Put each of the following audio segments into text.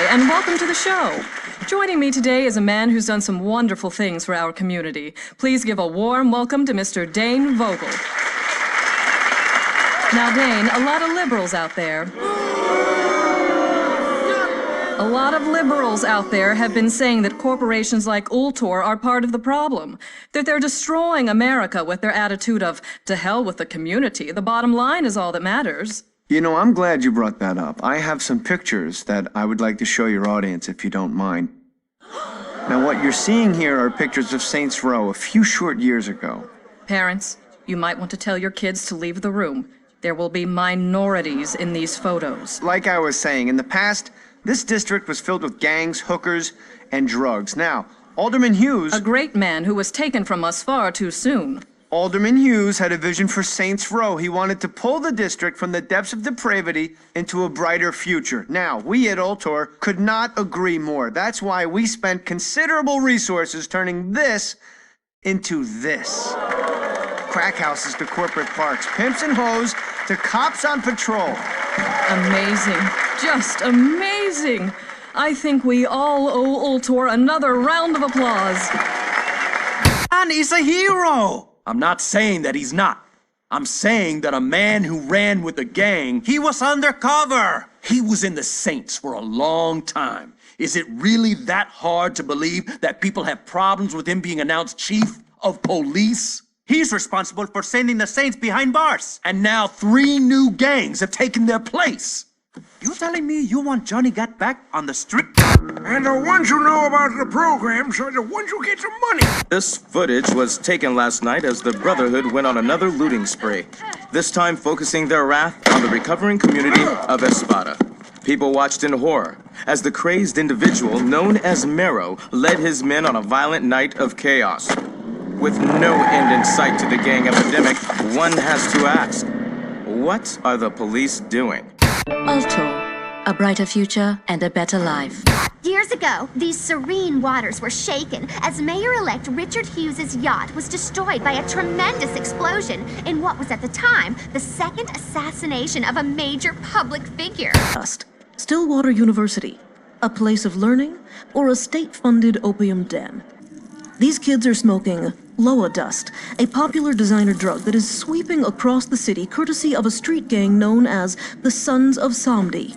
and welcome to the show. Joining me today is a man who's done some wonderful things for our community. Please give a warm welcome to Mr. Dane Vogel. Now, Dane, a lot of liberals out there have been saying that corporations like Ultor are part of the problem, that they're destroying America with their attitude of, to hell with the community. The bottom line is all that matters. You know, I'm glad you brought that up. I have some pictures that I would like to show your audience, if you don't mind. Now, what you're seeing here are pictures of Saints Row a few short years ago. Parents, you might want to tell your kids to leave the room. There will be minorities in these photos. Like I was saying, in the past, this district was filled with gangs, hookers, and drugs. Now, Alderman Hughes... A great man who was taken from us far too soon. Alderman Hughes had a vision for Saints Row. He wanted to pull the district from the depths of depravity into a brighter future. Now, we at Ultor could not agree more. That's why we spent considerable resources turning this into this. Crack houses to corporate parks, pimps and hoes to cops on patrol. Amazing. Just amazing. I think we all owe Ultor another round of applause. Man is a hero! I'm not saying that he's not. I'm saying that a man who ran with a gang... He was undercover! He was in the Saints for a long time. Is it really that hard to believe that people have problems with him being announced chief of police? He's responsible for sending the Saints behind bars. And now 3 new gangs have taken their place. You telling me you want Johnny Got Back on the street? And the ones who know about the programs are the ones who get some money. This footage was taken last night as the Brotherhood went on another looting spree, this time focusing their wrath on the recovering community of Espada. People watched in horror as the crazed individual known as Mero led his men on a violent night of chaos. With no end in sight to the gang epidemic, one has to ask, what are the police doing? Ultor, a brighter future and a better life. Years ago, these serene waters were shaken as Mayor-elect Richard Hughes' yacht was destroyed by a tremendous explosion in what was at the time the second assassination of a major public figure. Stillwater University, a place of learning or a state-funded opium den? These kids are smoking Loa Dust, a popular designer drug that is sweeping across the city courtesy of a street gang known as the Sons of Somdi.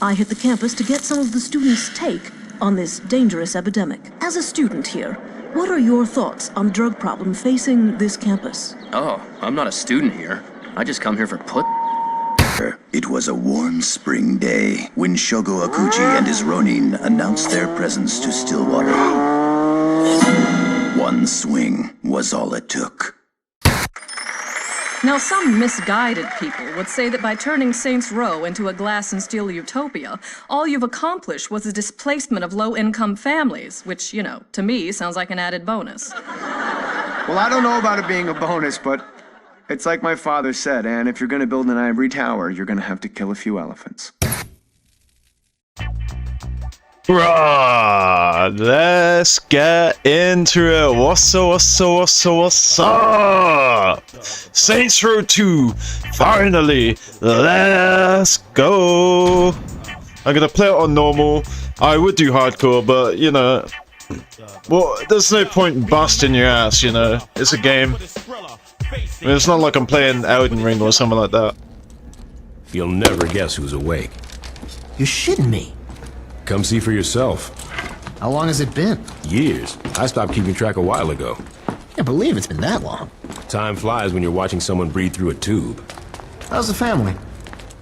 I hit the campus to get some of the students' take on this dangerous epidemic. As a student here, what are your thoughts on the drug problem facing this campus? Oh, I'm not a student here. I just come here for put. It was a warm spring day when Shogo Akuji and his Ronin announced their presence to Stillwater. One swing was all it took. Now, some misguided people would say that by turning Saints Row into a glass and steel utopia, all you've accomplished was the displacement of low-income families, which, you know, to me sounds like an added bonus. Well, I don't know about it being a bonus, but it's like my father said, and if you're gonna build an ivory tower, you're gonna have to kill a few elephants. Right, let's get into it. What's up? Saints Row 2, finally, let's go. I'm gonna play it on normal. I would do hardcore, but you know, well, there's no point in busting your ass, you know. It's a game. I mean, it's not like I'm playing Elden Ring or something like that. You'll never guess who's awake. You're shitting me. Come see for yourself. How long has it been? Years. I stopped keeping track a while ago. Can't believe it's been that long. Time flies when you're watching someone breathe through a tube. How's the family?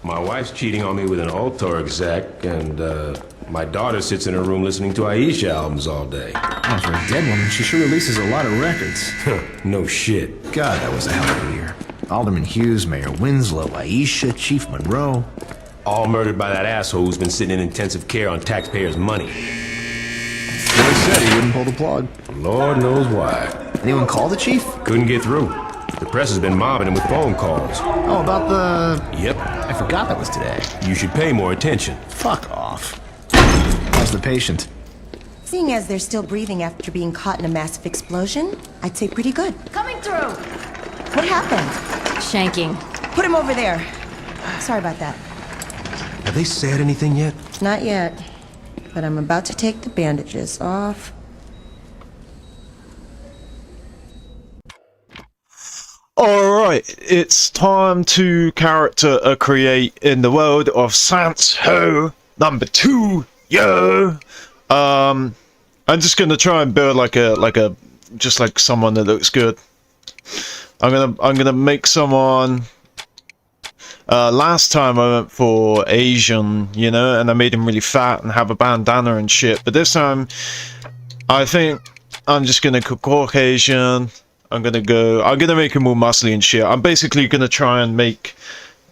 My wife's cheating on me with an Ultor exec, and my daughter sits in her room listening to Aisha albums all day. Oh, for a dead woman, she sure releases a lot of records. No shit. God, that was a hell of a year. Alderman Hughes, Mayor Winslow, Aisha, Chief Monroe. All murdered by that asshole who's been sitting in intensive care on taxpayers' money. He said he wouldn't pull the plug. Lord knows why. Anyone call the chief? Couldn't get through. The press has been mobbing him with phone calls. Oh, about the... Yep. I forgot that was today. You should pay more attention. Fuck off. How's the patient? Seeing as they're still breathing after being caught in a massive explosion, I'd say pretty good. Coming through! What happened? Shanking. Put him over there. Sorry about that. Have they said anything yet? Not yet. but I'm about to take the bandages off. Alright, it's time to character create in the world of Sans Ho number 2, yo! I'm just gonna try and build just like someone that looks good. I'm gonna make someone. Last time I went for Asian, you know, and I made him really fat and have a bandana and shit. But this time, I think I'm just gonna go Caucasian. I'm gonna make him more muscly and shit. I'm basically gonna try and make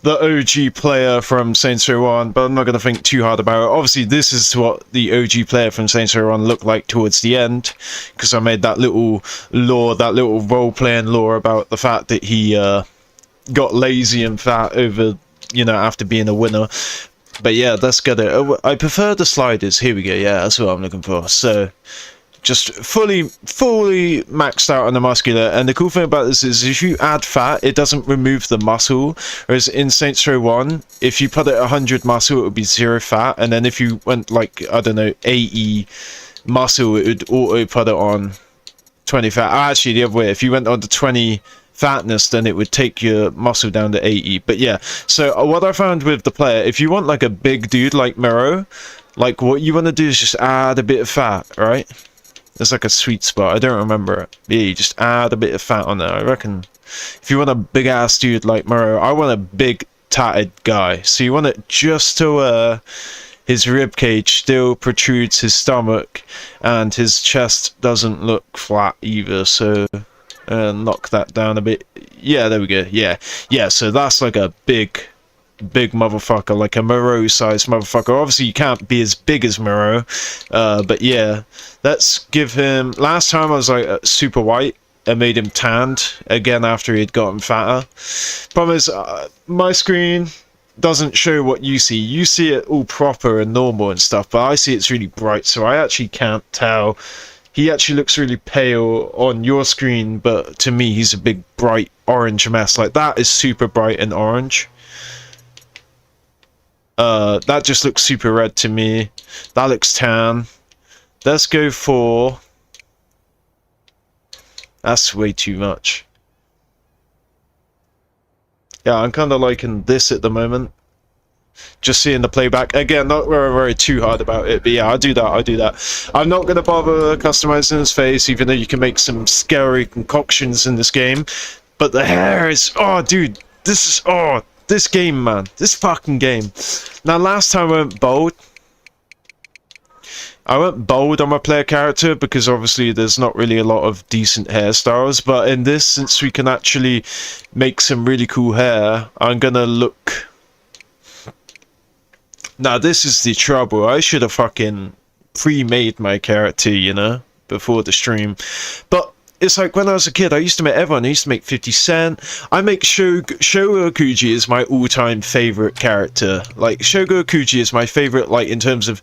the OG player from Saints Row 1, but I'm not gonna think too hard about it. Obviously, this is what the OG player from Saints Row 1 looked like towards the end, because I made that little lore, that little role-playing lore about the fact that he got lazy and fat over, you know, after being a winner. But yeah, let's get it. I prefer the sliders. Here we go. Yeah, that's what I'm looking for. So just fully maxed out on the muscular. And the cool thing about this is if you add fat, it doesn't remove the muscle. Whereas in Saints Row 1, if you put it 100 muscle, it would be 0 fat. And then if you went like, I don't know, 80 muscle, it would auto put it on 20 fat. Actually, the other way, if you went on to 20 fatness, then it would take your muscle down to 80. But yeah, so what I found with the player, if you want like a big dude like Miro, like what you want to do is just add a bit of fat, right? There's like a sweet spot. I don't remember it. Yeah, you just add a bit of fat on there. I reckon if you want a big ass dude like Miro, I want a big tatted guy. So you want it just to his rib cage still protrudes his stomach, and his chest doesn't look flat either. So knock that down a bit. Yeah, there we go. Yeah, so that's like a big motherfucker, like a Moreau sized motherfucker. Obviously you can't be as big as Moreau, but yeah, let's give him. Last time I was like super white and made him tanned again after he had gotten fatter. Problem is, my screen doesn't show what you see. You see it all proper and normal and stuff, but I see it's really bright, so I actually can't tell. He actually looks really pale on your screen, but to me he's a big bright orange mess. Like that is super bright and orange. That just looks super red to me. That looks tan. Let's go for... That's way too much. Yeah, I'm kind of liking this at the moment. Just seeing the playback. Again, not very too hard about it, but yeah, I'll do that. I'm not going to bother customizing his face, even though you can make some scary concoctions in this game. But the hair is... Oh, dude, this is... Oh, this game, man. This fucking game. Now, last time I went bold. I went bold on my player character because obviously there's not really a lot of decent hairstyles. But in this, since we can actually make some really cool hair, I'm gonna look... Now, this is the trouble. I should have fucking pre-made my character, you know, before the stream. But it's like when I was a kid, I used to make everyone. I used to make 50 Cent. I make Shogo Okuji is my all-time favorite character. Like, Shogo Okuji is my favorite, like, in terms of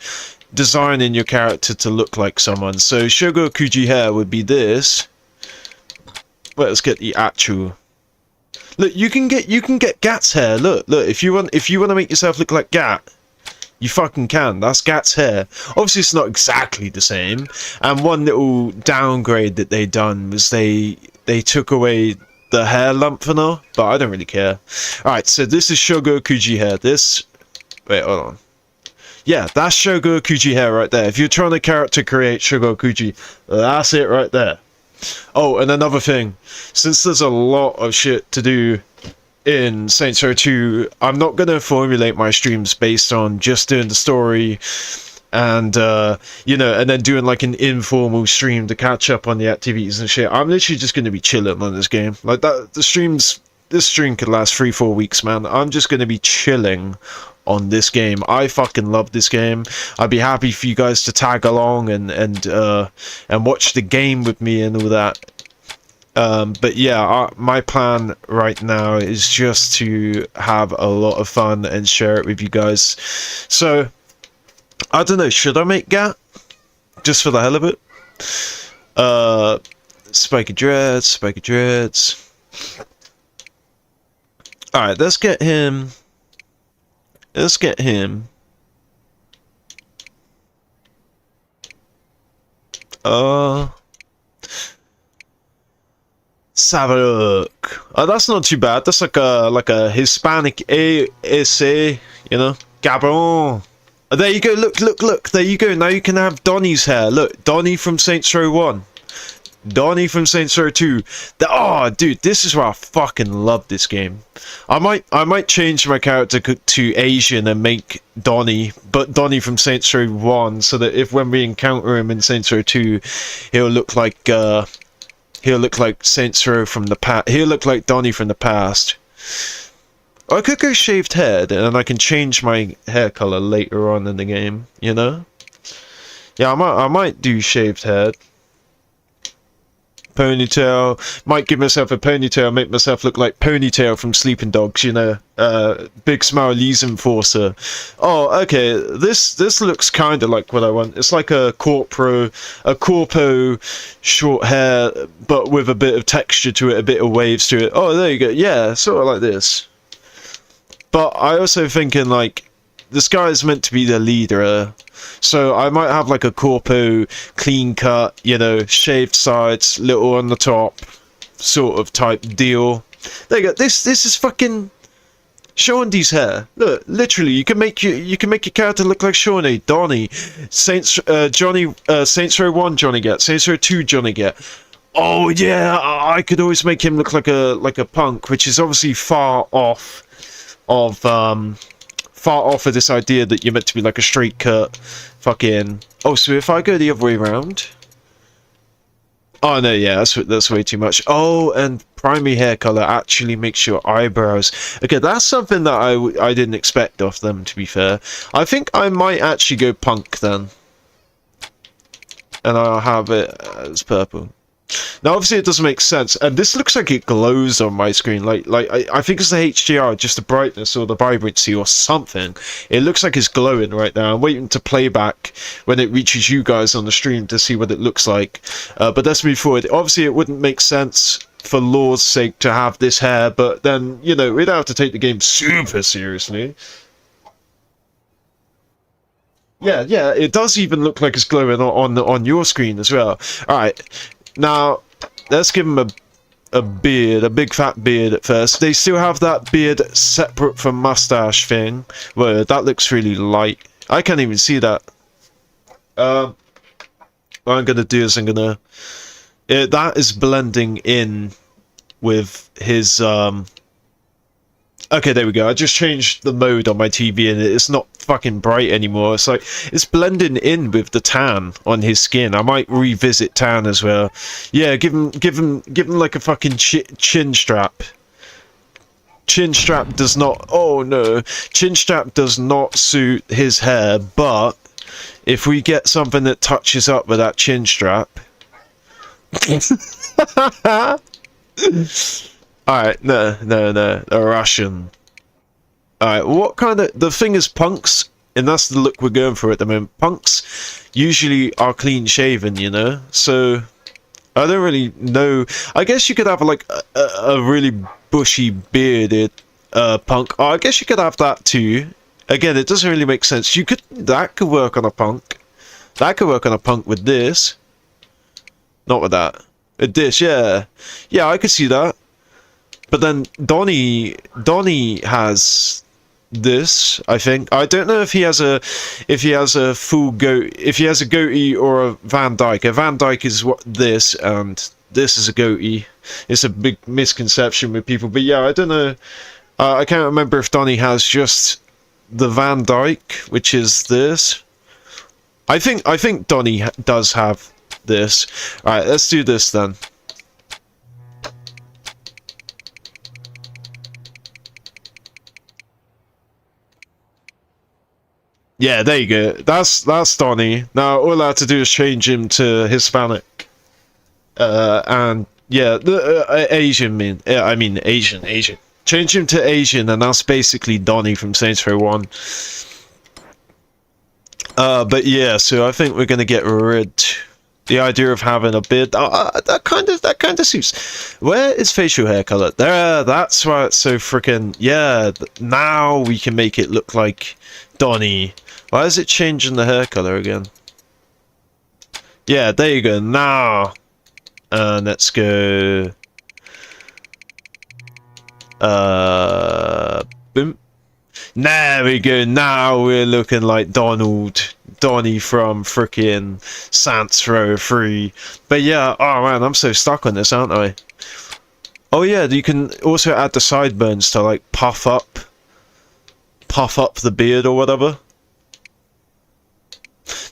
designing your character to look like someone. So, Shogo Okuji hair would be this. Well, let's get the actual... Look, you can get Gat's hair. Look, if you want to make yourself look like Gat, you fucking can. That's Gat's hair. Obviously, it's not exactly the same. And one little downgrade that they done was they took away the hair lengthener, but I don't really care. Alright, so this is Shogo Okuji hair. This... Wait, hold on. Yeah, that's Shogo Okuji hair right there. If you're trying to character create Shogo Okuji, that's it right there. Oh, and another thing. Since there's a lot of shit to do in Saints Row 2, I'm not going to formulate my streams based on just doing the story and, you know, and then doing like an informal stream to catch up on the activities and shit. I'm literally just going to be chilling on this game. Like, this stream could last 3-4 weeks, man. I'm just going to be chilling on this game. I fucking love this game. I'd be happy for you guys to tag along and watch the game with me and all that. But yeah, my plan right now is just to have a lot of fun and share it with you guys. So, I don't know, should I make Gat? Just for the hell of it? Spiky Dreads. Alright, let's get him. Let's have a look. Oh, that's not too bad. That's like a Hispanic ASA, you know? Gabon. Oh, there you go. Look. There you go. Now you can have Donnie's hair. Look, Donnie from Saints Row 1. Donnie from Saints Row 2. Oh, dude, this is where I fucking love this game. I might change my character to Asian and make Donnie from Saints Row 1, so that if when we encounter him in Saints Row 2, he'll look like Saints Row from the past. He'll look like Donnie from the past. I could go shaved head, and I can change my hair color later on in the game, you know? Yeah, I might do shaved head. Ponytail. Might give myself a ponytail, make myself look like Ponytail from Sleeping Dogs, you know? Big Smile Lee's Enforcer. Oh, okay, this looks kind of like what I want. It's like a corpo short hair, but with a bit of texture to it, a bit of waves to it. Oh, there you go. Yeah, sort of like this. But I also thinking like this guy is meant to be the leader, so I might have like a corpo clean cut, you know, shaved sides, little on the top, sort of type deal. There you go. This is fucking Shawndee's hair. Look, literally, you can make your character look like Shawnee, Donnie, Saints Row 1 Johnny Get, Saints Row 2 Johnny Get. Oh yeah, I could always make him look like a punk, which is obviously far off of this idea that you're meant to be like a straight cut fucking... Oh, so if I go the other way around... Oh no, yeah, that's way too much. Oh, and primary hair color actually makes your eyebrows... Okay, that's something that I didn't expect of them, to be fair. I think I might actually go punk then. And I'll have it as purple. Now, obviously, it doesn't make sense, and this looks like it glows on my screen. Like I think it's the HDR, just the brightness or the vibrancy or something. It looks like it's glowing right now. I'm waiting to play back when it reaches you guys on the stream to see what it looks like. But let's move forward. Obviously, it wouldn't make sense for lore's sake to have this hair, but then, you know, we'd have to take the game super seriously. Yeah, it does even look like it's glowing on your screen as well. All right. Now, let's give him a beard, a big fat beard at first. They still have that beard separate from mustache thing. Whoa, that looks really light. I can't even see that. What I'm gonna do is that is blending in with his Okay, there we go. I just changed the mode on my TV and it's not fucking bright anymore. It's like, it's blending in with the tan on his skin. I might revisit tan as well. Yeah, give him like a fucking chin strap. Chin strap does not... Oh no. Chin strap does not suit his hair, but if we get something that touches up with that chin strap... Alright, no, a Russian. Alright, what kind of... The thing is, punks, and that's the look we're going for at the moment, punks usually are clean shaven, you know? So, I don't really know. I guess you could have, like, a really bushy, bearded punk. Oh, I guess you could have that too. Again, it doesn't really make sense. That could work on a punk. That could work on a punk with this. Not with that. With this, yeah. Yeah, I could see that. But then Donnie has this, I think. I don't know if he has a full if he has a goatee or a Van Dyke. A Van Dyke is what this, and this is a goatee. It's a big misconception with people. But yeah, I don't know. I can't remember if Donnie has just the Van Dyke, which is this. I think Donnie does have this. All right, let's do this then. Yeah, there you go. That's Donnie. Now all I have to do is change him to Hispanic. And yeah, Asian I mean Asian. Change him to Asian, and that's basically Donnie from Saints Row 1. But yeah, so I think we're gonna get rid the idea of having a beard. That kind of suits. Where is facial hair color? There. That's why it's so freaking. Yeah. Now we can make it look like Donnie. Why is it changing the hair color again? Yeah, there you go. Now, let's go. Boom. There we go. Now we're looking like Donnie from frickin' Saints Row 3. But yeah, oh man, I'm so stuck on this, aren't I? Oh yeah, you can also add the sideburns to like puff up the beard or whatever.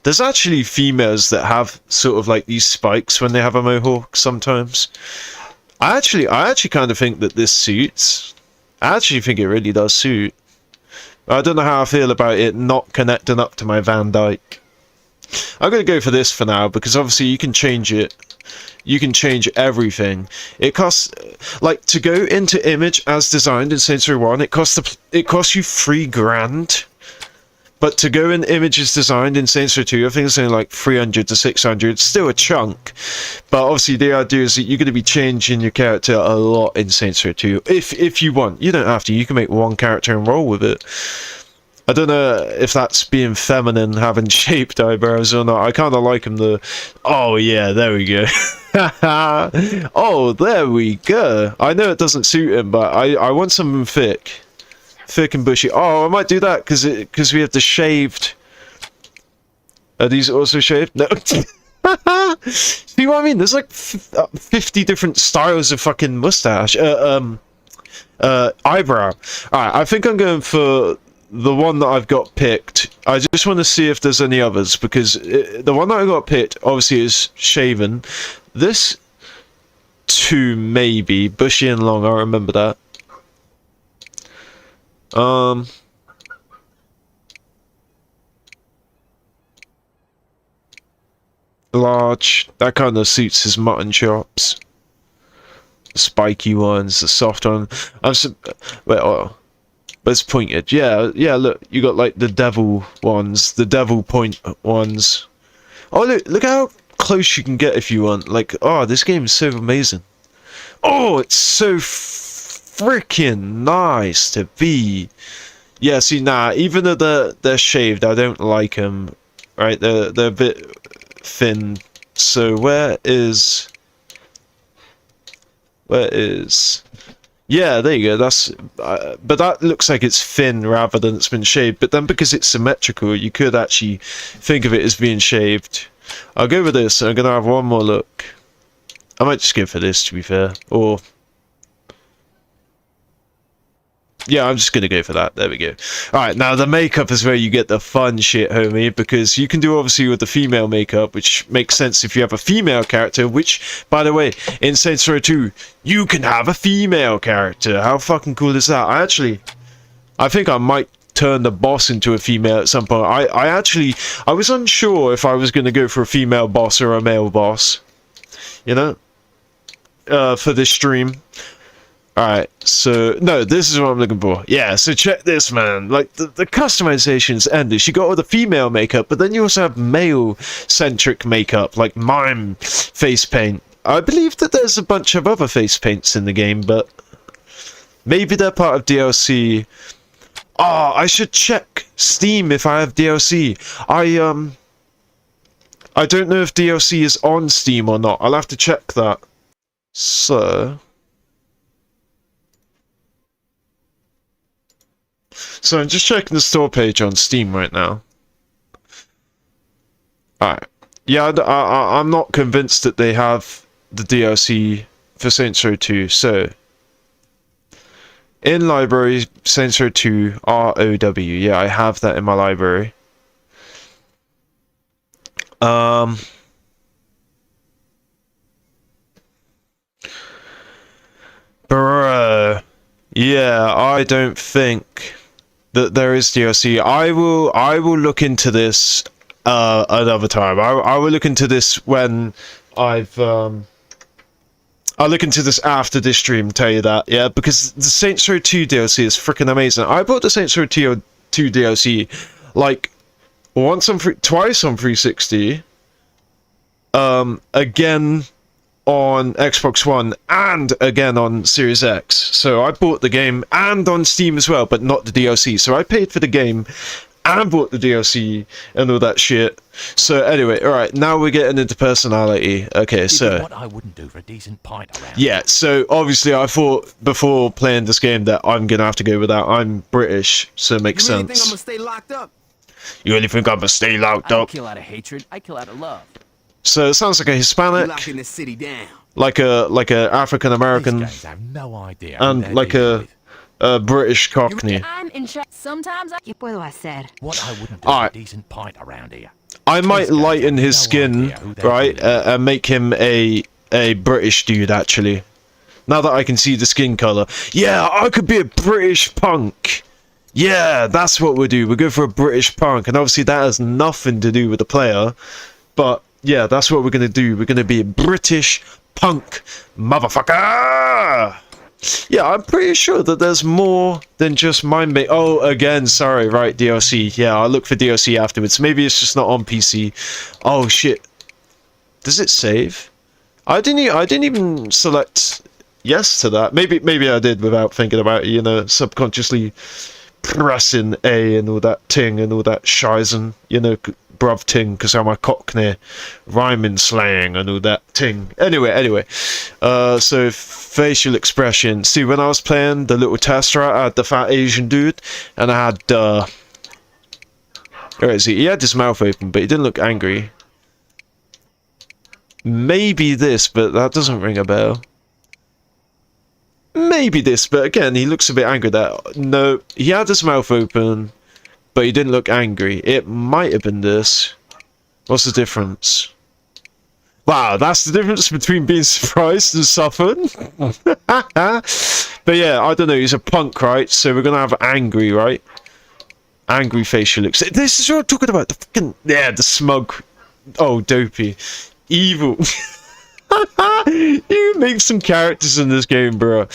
There's actually females that have sort of like these spikes when they have a mohawk sometimes. I actually kind of think that this suits. I actually think it really does suit. I don't know how I feel about it not connecting up to my Van Dyke. I'm going to go for this for now, because obviously you can change it. You can change everything. It costs, like, to go into image as designed in Saints Row 1, it costs you $3,000. But to go in images designed in Saints Row 2, I think it's only like 300 to 600. Still a chunk. But obviously the idea is that you're going to be changing your character a lot in Saints Row 2. If you want. You don't have to. You can make one character and roll with it. I don't know if that's being feminine, having shaped eyebrows or not. I kind of like them the... Oh yeah, there we go. Oh, there we go. I know it doesn't suit him, but I want something thick. Thick and bushy. Oh, I might do that because we have the shaved. Are these also shaved? No. See what I mean? There's like 50 different styles of fucking mustache. Eyebrow. Alright, I think I'm going for the one that I've got picked. I just want to see if there's any others, because the one that I got picked obviously is shaven. This two maybe. Bushy and long, I remember that. Large. That kind of suits his mutton chops. The spiky ones, the soft one. Wait, oh, but it's pointed. Yeah, yeah. Look, you got like the devil ones, the devil point ones. Oh, look how close you can get if you want. Like, oh, this game is so amazing. Oh, it's so freaking nice to be. Yeah, see, nah, even though they're shaved, I don't like them. Right, they're a bit thin. So where is... Yeah, there you go. That's but that looks like it's thin rather than it's been shaved. But then because it's symmetrical, you could actually think of it as being shaved. I'll go with this. I'm gonna have one more look. I might just go for this, to be fair. Or... yeah, I'm just gonna go for that. There we go. Alright, now the makeup is where you get the fun shit, homie, because you can do obviously with the female makeup, which makes sense if you have a female character, which, by the way, in Saints Row 2, you can have a female character. How fucking cool is that? I think I might turn the boss into a female at some point. I was unsure if I was gonna go for a female boss or a male boss. You know? For this stream. Alright, so, no, this is what I'm looking for. Yeah, so check this, man. Like, the customization's endless. You got all the female makeup, but then you also have male-centric makeup, like mime face paint. I believe that there's a bunch of other face paints in the game, but maybe they're part of DLC. Oh, I should check Steam if I have DLC. I don't know if DLC is on Steam or not. I'll have to check that. So I'm just checking the store page on Steam right now. Alright. Yeah, I'm not convinced that they have the DLC for Saints Row 2, so... in library, Saints Row 2, ROW. Yeah, I have that in my library. Bro. Yeah, I don't think that there is DLC. I will look into this another time. I will look into this when I've I'll look into this after this stream, tell you that, yeah, because the Saints Row 2 DLC is freaking amazing. I bought the Saints Row 2 DLC like twice on 360, again on Xbox One, and again on Series X. So I bought the game and on Steam as well, but not the DLC. So I paid for the game and bought the DLC and all that shit. So anyway, all right, now we're getting into personality. Okay, so what I wouldn't do for a decent pint around. yeah, so obviously I thought before playing this game that I'm gonna have to go with that. I'm British, so it makes sense. Think I'm gonna stay locked up? You really think I'm gonna stay locked I don't up? kill out of hatred. I kill out of love. So it sounds like a Hispanic, Locking the city down. like a African American, I have no idea. and like a British Cockney. I'm in charge. Sometimes I... ¿Qué puedo hacer? What I wouldn't do All for a right. decent pint around here. I might lighten his skin, right, and make him a British dude, actually. Now that I can see the skin color. Yeah, I could be a British punk. Yeah, that's what we'll do. We'll go for a British punk, and obviously that has nothing to do with the player. But, yeah, that's what we're going to do. We're going to be a British punk motherfucker! Yeah, I'm pretty sure that there's more than just mind mate. Oh, again, sorry, right, DLC. Yeah, I'll look for DLC afterwards. Maybe it's just not on PC. Oh shit. Does it save? I didn't even select yes to that. Maybe I did without thinking about it, you know, subconsciously pressing A and all that ting and all that shizen, you know, bruv ting, because I'm a Cockney, rhyming slang and all that ting. Anyway, so facial expression. See, when I was playing the little tester, I had the fat Asian dude, and I had, where is he? He had his mouth open, but he didn't look angry. Maybe this, but that doesn't ring a bell. Maybe this, but again, he looks a bit angry there. No, he had his mouth open, but he didn't look angry. It might have been this. What's the difference? Wow, that's the difference between being surprised and suffering. But yeah, I don't know, he's a punk, right? So we're gonna have angry, right? Angry facial expression. This is what I'm talking about. The fucking, yeah, the smug. Oh, dopey. Evil. You make some characters in this game, bro.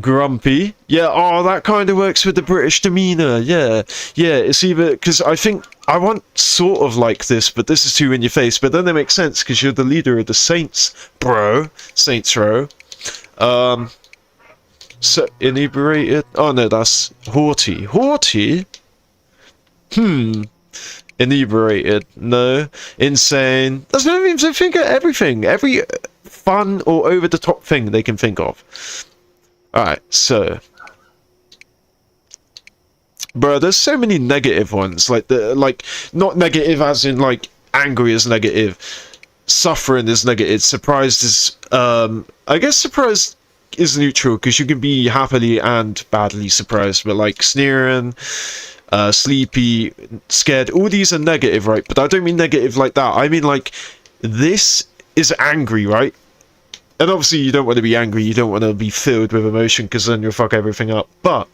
Grumpy. Yeah, oh, that kind of works with the British demeanor. Yeah, it's either because I think I want sort of like this, but this is too in your face. But then it makes sense because you're the leader of the Saints, bro. Saints Row. So inebriated. Oh no, that's haughty. Haughty. Inebriated. No. Insane. That's what I mean. So think of everything. Every fun or over the top thing they can think of. Alright, so. Bro, there's so many negative ones. Like not negative as in like angry is negative. Suffering is negative. Surprised is I guess surprised is neutral because you can be happily and badly surprised, but like sneering, sleepy, scared, all these are negative, right? But I don't mean negative like that. I mean like this is angry, right? And obviously you don't want to be angry, you don't want to be filled with emotion because then you'll fuck everything up. But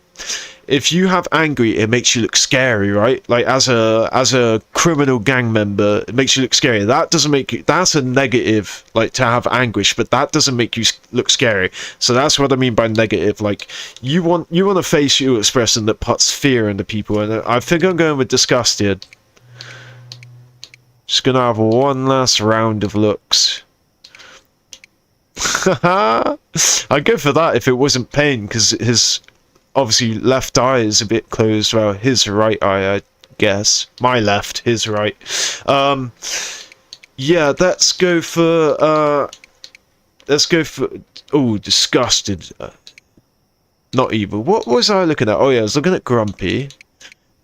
if you have angry, it makes you look scary, right? Like as a criminal gang member, it makes you look scary. That doesn't make you, that's a negative, like to have anguish, but that doesn't make you look scary. So that's what I mean by negative. Like you want a facial expression that puts fear into people, and I think I'm going with disgusted. Just gonna have one last round of looks. I'd go for that if it wasn't pain, because his obviously left eye is a bit closed. Well, his right eye, I guess. My left, his right. Yeah, let's go for oh, disgusted. Not evil. What was I looking at? Oh yeah, I was looking at grumpy.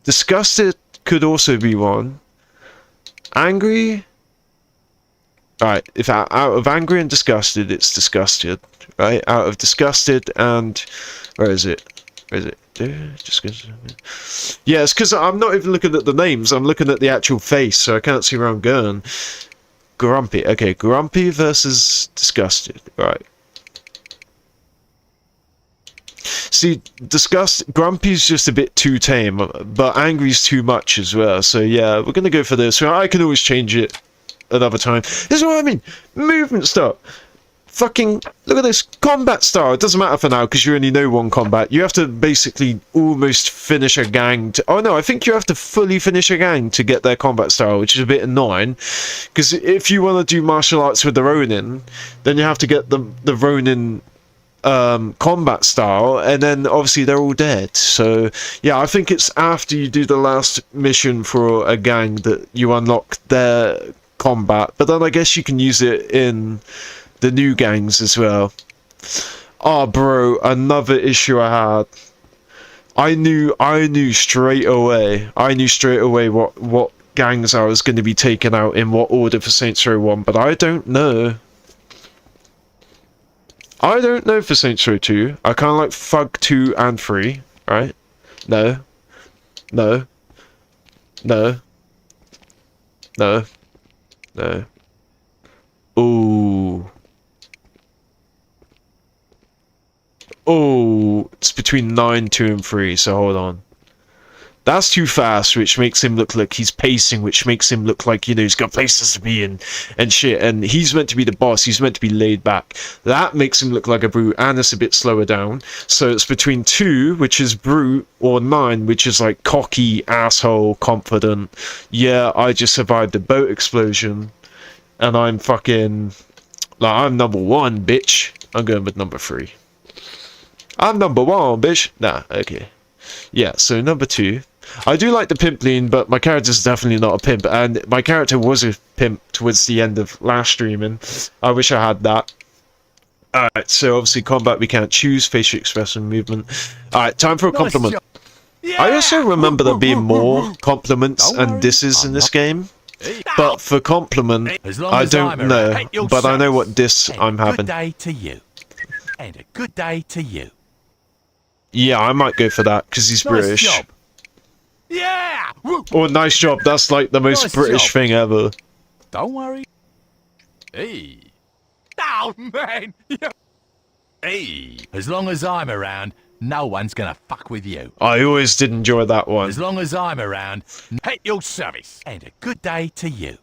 Disgusted could also be one. Angry. Right, if out of angry and disgusted, it's disgusted. Right, out of disgusted and where is it? Where is it? Yeah, it's because I'm not even looking at the names. I'm looking at the actual face, so I can't see where I'm going. Grumpy. Okay, grumpy versus disgusted. Right. See, grumpy's just a bit too tame, but angry's too much as well. So yeah, we're gonna go for this. I can always change it another time. This is what I mean. Movement style. Fucking look at this combat style. It doesn't matter for now because you only know one combat. You have to basically almost finish a gang. Oh no, I think you have to fully finish a gang to get their combat style, which is a bit annoying. Because if you want to do martial arts with the Ronin, then you have to get the Ronin combat style, and then obviously they're all dead. So yeah, I think it's after you do the last mission for a gang that you unlock their combat, but then I guess you can use it in the new gangs as well. Oh bro, another issue I had. I knew straight away what gangs I was going to be taking out in what order for Saints Row 1, but I don't know. I don't know for Saints Row 2. I kind of like Thug 2 and 3, right? No. No. No. No. No. Ooh. Oh, it's between 9, 2, and 3, so hold on. That's too fast, which makes him look like he's pacing, which makes him look like, you know, he's got places to be in and shit. And he's meant to be the boss, he's meant to be laid back. That makes him look like a brute, and it's a bit slower down. So it's between 2, which is brute, or 9, which is like cocky, asshole, confident. Yeah, I just survived a boat explosion, and I'm fucking... like, I'm number 1, bitch. I'm going with number 3. I'm number 1, bitch. Nah, okay. Yeah, so number 2. I do like the pimp lean, but my character's definitely not a pimp, and my character was a pimp towards the end of last streaming. I wish I had that. Alright, so obviously combat we can't choose, facial expression, movement. Alright, time for a compliment. I also remember there being more compliments and disses in this game, but for compliment, I don't know, but I know what diss I'm having. Good day to you. And a good day to you. Yeah, I might go for that, because he's British. Job. Yeah! Or nice job, that's like the most British thing ever. Don't worry. Hey. Oh, man! Hey. As long as I'm around, no one's gonna fuck with you. I always did enjoy that one. As long as I'm around, at your service. And a good day to you.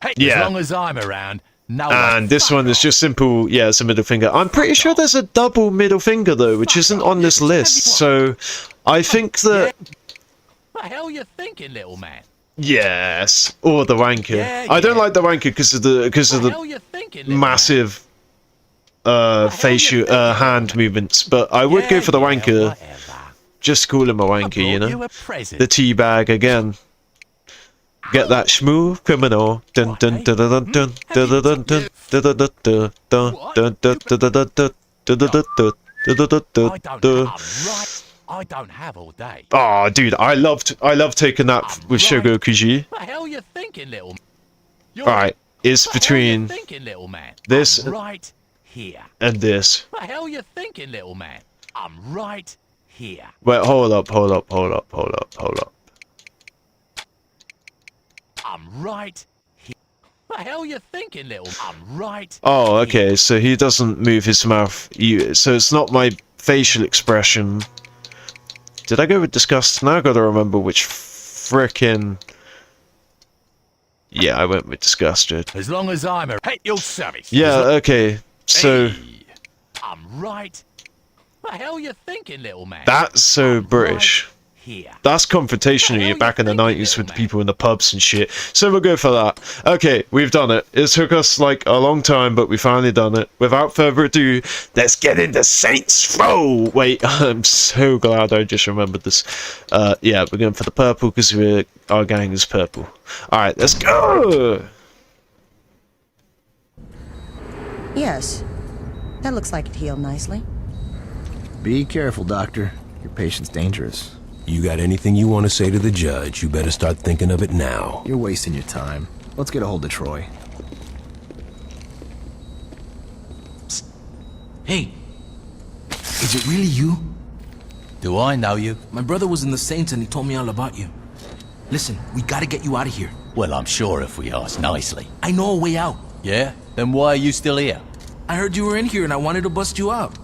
Hey, yeah. As long as I'm around, no and this one is just simple, yeah, it's a middle finger. I'm pretty sure there's a double middle finger, though, which isn't on this list, so I think that... What the hell you thinking, little man? Yes, or the wanker. Yeah, I don't like the wanker because of the massive facial hand movements, but I would go for the wanker. Just call him a wanker, you know? The teabag again. Get that smooth criminal. Dun dun dun dun dun dun dun dun dun dun dun dun dun. I don't have all day. Oh, dude, I love taking that with Shogo Kuji. What the hell you thinking, little man? Alright, it's between this right here. And this. What the hell you thinking, little man? I'm right here. Wait, hold up. I'm right here. What the hell you thinking, little? I'm right. Oh, okay, so he doesn't move his mouth. So it's not my facial expression. Did I go with disgust? Now I gotta remember which frickin'... Yeah, I went with disgusted. As long as I'm at your service. Yeah, okay, so... Hey, I'm right. What the hell you thinking, little man? That's so British. Right here. That's confrontational back in the 90s with people in the pubs and shit. So we'll go for that. Okay, we've done it. It took us like a long time, but we finally done it. Without further ado, let's get into Saints Row. Wait, I'm so glad I just remembered this. Yeah, we're going for the purple because our gang is purple. Alright, let's go! Yes. That looks like it healed nicely. Be careful, Doctor. Your patient's dangerous. You got anything you want to say to the judge, you better start thinking of it now. You're wasting your time. Let's get a hold of Troy. Psst. Hey, is it really you? Do I know you? My brother was in the Saints and he told me all about you. Listen, we gotta get you out of here. Well, I'm sure if we ask nicely. I know a way out. Yeah? Then why are you still here? I heard you were in here and I wanted to bust you out.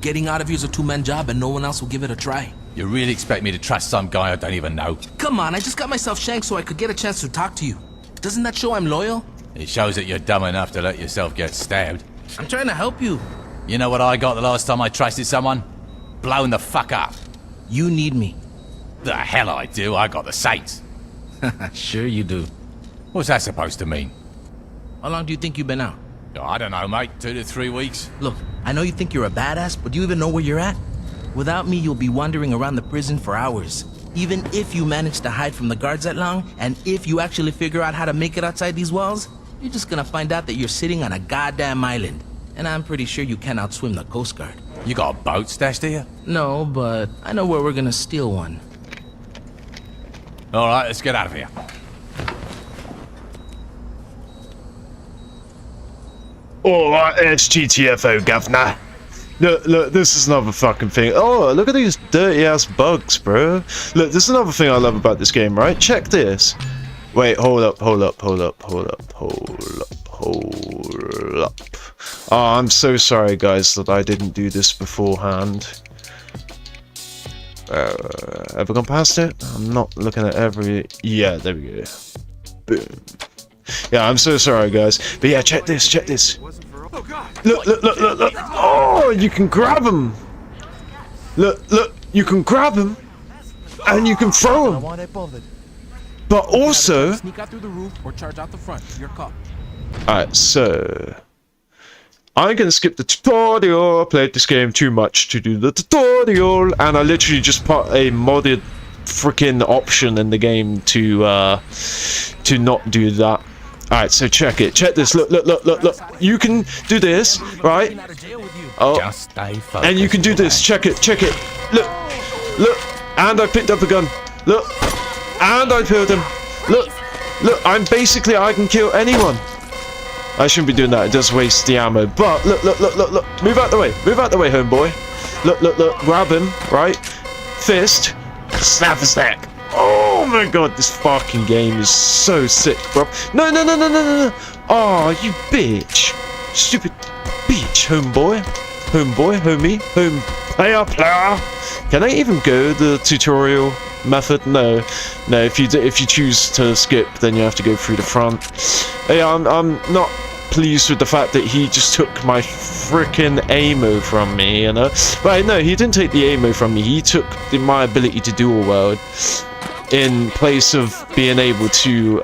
Getting out of here is a two-man job and no one else will give it a try. You really expect me to trust some guy I don't even know? Come on, I just got myself shanked so I could get a chance to talk to you. Doesn't that show I'm loyal? It shows that you're dumb enough to let yourself get stabbed. I'm trying to help you. You know what I got the last time I trusted someone? Blown the fuck up. You need me. The hell I do, I got the Saints. Sure you do. What's that supposed to mean? How long do you think you've been out? Oh, I don't know, mate. 2 to 3 weeks. Look, I know you think you're a badass, but do you even know where you're at? Without me, you'll be wandering around the prison for hours. Even if you manage to hide from the guards that long, and if you actually figure out how to make it outside these walls, you're just gonna find out that you're sitting on a goddamn island. And I'm pretty sure you can't outswim the Coast Guard. You got a boat stashed here? No, but I know where we're gonna steal one. All right, let's get out of here. Alright, it's GTFO, governor. Look, this is another fucking thing. Oh, look at these dirty ass bugs, bro. Look, this is another thing I love about this game, right? Check this. Wait, hold up. Oh, I'm so sorry, guys, that I didn't do this beforehand. Ever gone past it? I'm not looking at every... Yeah, there we go. Boom. Yeah, I'm so sorry, guys. But yeah, check this. Look. Oh, you can grab him. Look, you can grab him. And you can throw him. But also... Sneak out through the roof or charge out the front. You're caught. Alright, so... I'm gonna skip the tutorial. I played this game too much to do the tutorial. And I literally just put a modded freaking option in the game to not do that. Alright, so check it. Check this. Look. You can do this, right? Oh, just stay focused. And you can do this. Check it. Look. And I picked up a gun. Look. And I killed him. Look. I can kill anyone. I shouldn't be doing that. It does waste the ammo. But look. Move out the way, homeboy. Look. Grab him, right? Fist. Snap his neck. Oh my god, this fucking game is so sick, bro. No. Oh, you bitch. Stupid bitch, homeboy. Player. Can I even go the tutorial method? No. If you choose to skip, then you have to go through the front. Hey, I'm not pleased with the fact that he just took my freaking ammo from me, you know? Right, no, he didn't take the ammo from me. He took my ability to dual wield in place of being able to,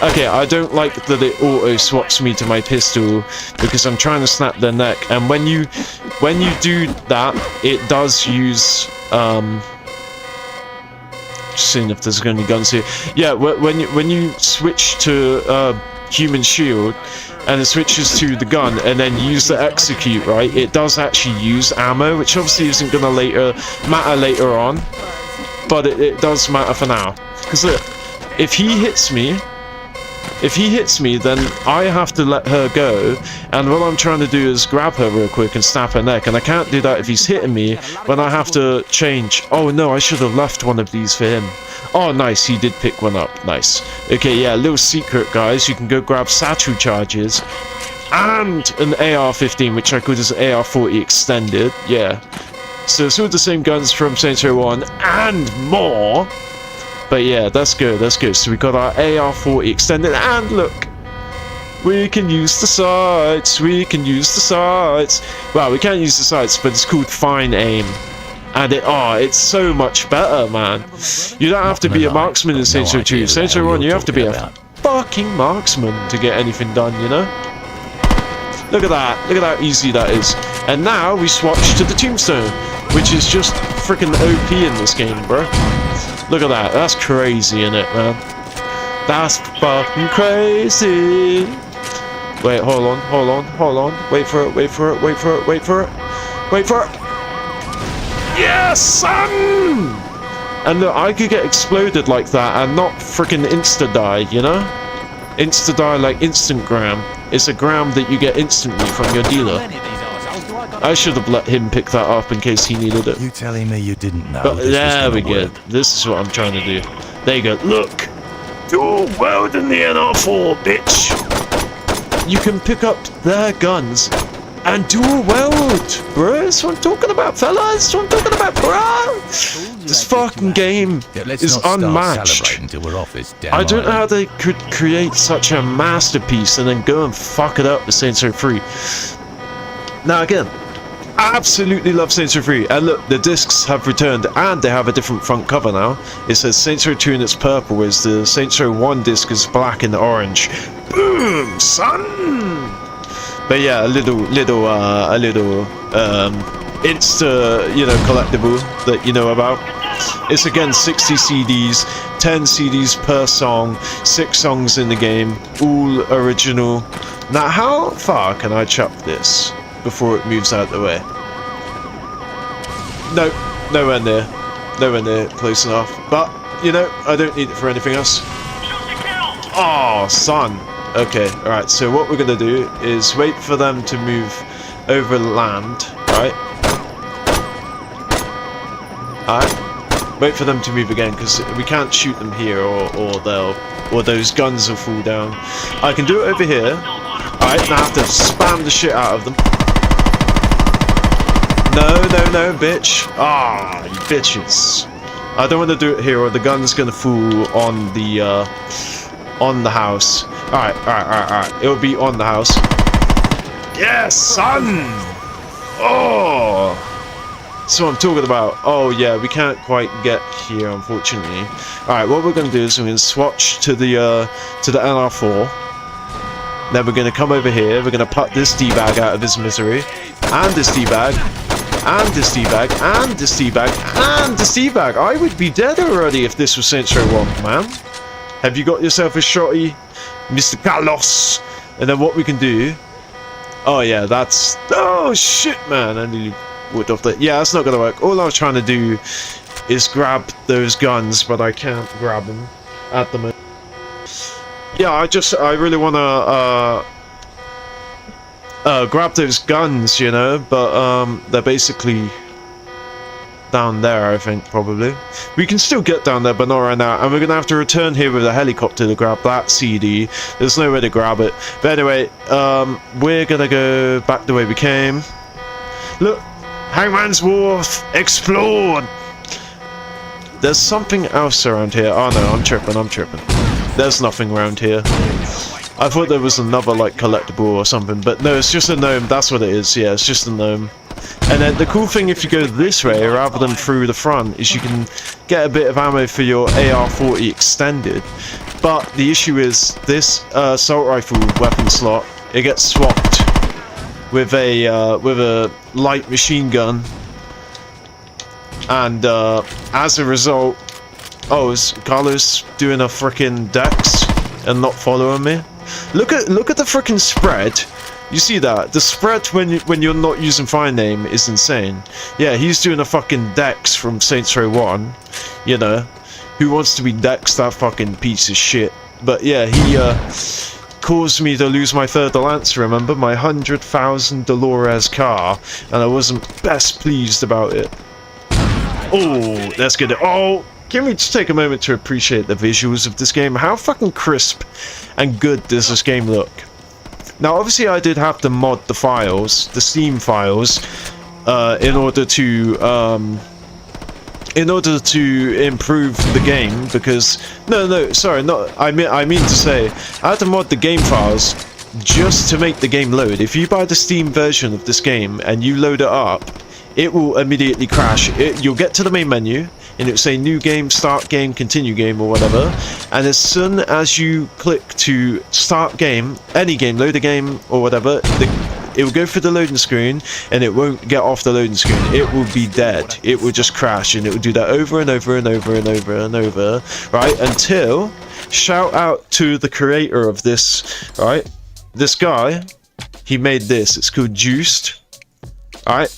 okay, I don't like that it auto swaps me to my pistol because I'm trying to snap their neck, and when you do that, it does use, just seeing if there's any guns here. Yeah, when you switch to human shield and it switches to the gun and then use the execute, right, it does actually use ammo, which obviously isn't gonna matter later on, but it does matter for now. Because look, if he hits me, then I have to let her go, and what I'm trying to do is grab her real quick and snap her neck, and I can't do that if he's hitting me when I have to change. Oh no, I should have left one of these for him. Oh nice, he did pick one up. Nice. Okay, yeah, little secret, guys. You can go grab satchel charges and an AR-15, which I could as AR-40 extended. Yeah. So it's all the same guns from Saints Row 1 and more. But yeah, that's good. So we got our AR-40 extended, and look, we can use the sights. Well, we can't use the sights, but it's called fine aim. And it's so much better, man. You don't have to be a marksman in Saints Row 2. Saints Row 1, you have to be a fucking marksman to get anything done, you know? Look at that. Look at how easy that is. And now we swatch to the tombstone, which is just freaking OP in this game, bro. Look at that. That's crazy, innit, man? That's fucking crazy. Wait, hold on. Wait for it. Yes, son! And look, I could get exploded like that and not freaking insta-die, you know? Insta-die like Instagram. It's a gram that you get instantly from your dealer. I should have let him pick that up in case he needed it. You telling me you didn't know? But there we go. This is what I'm trying to do. There you go. Look! Dual weld in the NR4, bitch! You can pick up their guns and dual weld, bro. That's what I'm talking about, fellas. That's what I'm talking about, bro. This fucking game is unmatched. I don't know how they could create such a masterpiece and then go and fuck it up with Saints Row 3. Now again, absolutely love Saints Row 3. And look, the discs have returned, and they have a different front cover now. It says Saints Row 2 and it's purple, whereas the Saints Row 1 disc is black and orange. Boom, son! But yeah, a little Insta, you know, collectible that you know about. It's again 60 CDs, 10 CDs per song, 6 songs in the game, all original. Now, how far can I chop this before it moves out the way? No, nowhere near. Nowhere near close enough. But, you know, I don't need it for anything else. Oh, son. Okay, alright, so what we're gonna do is wait for them to move over land, right? Alright. Wait for them to move again, because we can't shoot them here, or those guns will fall down. I can do it over here. Alright, now I have to spam the shit out of them. No, bitch. Ah, you bitches. I don't want to do it here, or the gun's gonna fall on the house. Alright. It'll be on the house. Yes, son! Oh! That's what I'm talking about. Oh, yeah, we can't quite get here, unfortunately. Alright, what we're gonna do is we're gonna swatch to the NR4. Then we're gonna come over here, we're gonna put this D-bag out of his misery. And this D-bag. And this D-bag. And this D-bag. And this D-bag. I would be dead already if this was Saints Row 1, man. Have you got yourself a shotty, Mr. Carlos? And then what we can do... Oh, yeah, that's... Oh, shit, man. I nearly would off that. Yeah, that's not gonna work. All I was trying to do is grab those guns, but I can't grab them at the moment. Yeah, I really want to grab those guns, you know, but they're basically down there, I think, probably. We can still get down there, but not right now. And we're gonna have to return here with a helicopter to grab that CD. There's no way to grab it. But anyway, we're gonna go back the way we came. Look, Hangman's Wharf explored. There's something else around here. Oh no, I'm tripping. There's nothing around here. I thought there was another, like, collectible or something, but no, it's just a gnome. That's what it is. Yeah, it's just a gnome. And then the cool thing, if you go this way rather than through the front, is you can get a bit of ammo for your AR-40 extended. But the issue is this assault rifle weapon slot, it gets swapped with a light machine gun, and as a result, oh, is Carlos doing a frickin' dex and not following me? Look at the frickin' spread. You see that? The spread when you're not using file name is insane. Yeah, he's doing a fucking dex from Saints Row 1. You know, who wants to be dex, that fucking piece of shit? But yeah, he caused me to lose my third Lance, remember? My 100,000 Dolores car, and I wasn't best pleased about it. Oh, let's get it. Oh, can we just take a moment to appreciate the visuals of this game? How fucking crisp and good does this game look? Now, obviously, I did have to mod the files, the Steam files, in order to improve the game. Because I mean to say, I had to mod the game files just to make the game load. If you buy the Steam version of this game and you load it up, it will immediately crash. You'll get to the main menu, and it'll say new game, start game, continue game, or whatever. And as soon as you click to start game, any game, load a game, or whatever, it will go through the loading screen, and it won't get off the loading screen. It will be dead. It will just crash, and it will do that over and over and over and over and over, right? Until, shout out to the creator of this, right? This guy, he made this. It's called Juiced, alright?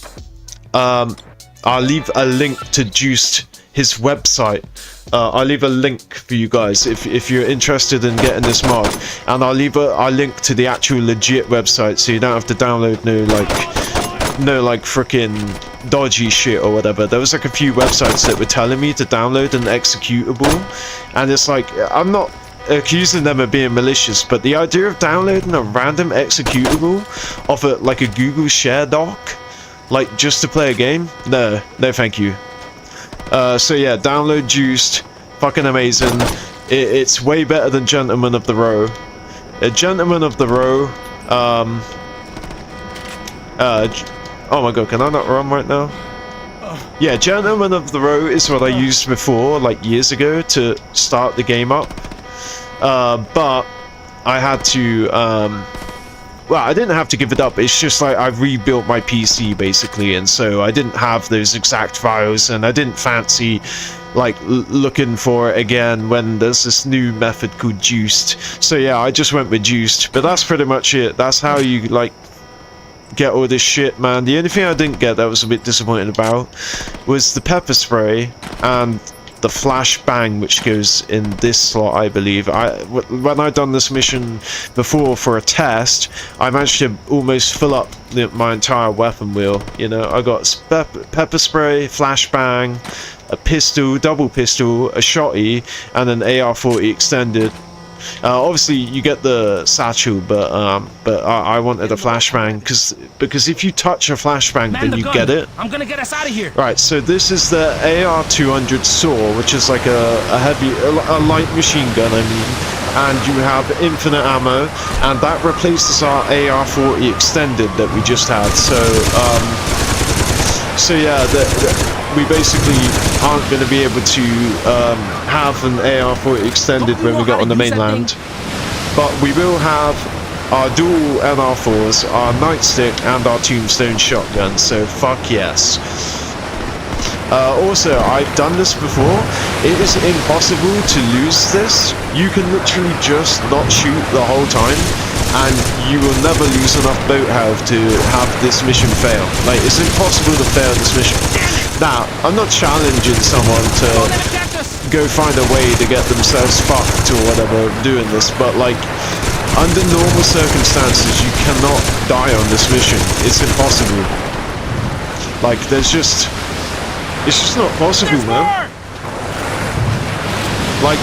I'll leave a link to Juiced, his website. I'll leave a link for you guys if you're interested in getting this mod, and I'll leave a link to the actual legit website, so you don't have to download no like freaking dodgy shit or whatever. There was like a few websites that were telling me to download an executable, and it's like, I'm not accusing them of being malicious, but the idea of downloading a random executable off like a Google Share doc, like just to play a game, no thank you. So yeah, download Juiced, fucking amazing. It's way better than Gentleman of the Row. Oh my god, can I not run right now? Yeah, Gentleman of the Road is what I used before, like years ago, to start the game up. But I had to, well, I didn't have to give it up. It's just like I rebuilt my PC basically, and so I didn't have those exact files, and I didn't fancy like looking for it again when there's this new method called Juiced. So yeah, I just went with Juiced, but that's pretty much it. That's how you like get all this shit, man. The only thing I didn't get that I was a bit disappointed about was the pepper spray and the flashbang, which goes in this slot, I believe. When I done this mission before for a test, I managed to almost fill up my entire weapon wheel. You know, I got pepper spray, flashbang, a pistol, double pistol, a shotty, and an AR-40 extended. Obviously, you get the satchel, but I wanted a flashbang because if you touch a flashbang, then you get it. I'm gonna get us out of here. Right. So this is the AR-200 SAW, which is like a light machine gun. I mean, and you have infinite ammo, and that replaces our AR-40 extended that we just had. So yeah, we basically aren't going to be able to have an AR-40 extended when we get on the mainland, but we will have our dual NR4s, our nightstick, and our tombstone shotgun. So fuck yes. Also, I've done this before. It is impossible to lose this. You can literally just not shoot the whole time, and you will never lose enough boat health to have this mission fail. Like, it's impossible to fail this mission. Now, I'm not challenging someone to go find a way to get themselves fucked or whatever doing this, but like, under normal circumstances, you cannot die on this mission. It's impossible. Like, it's just not possible, man. Like,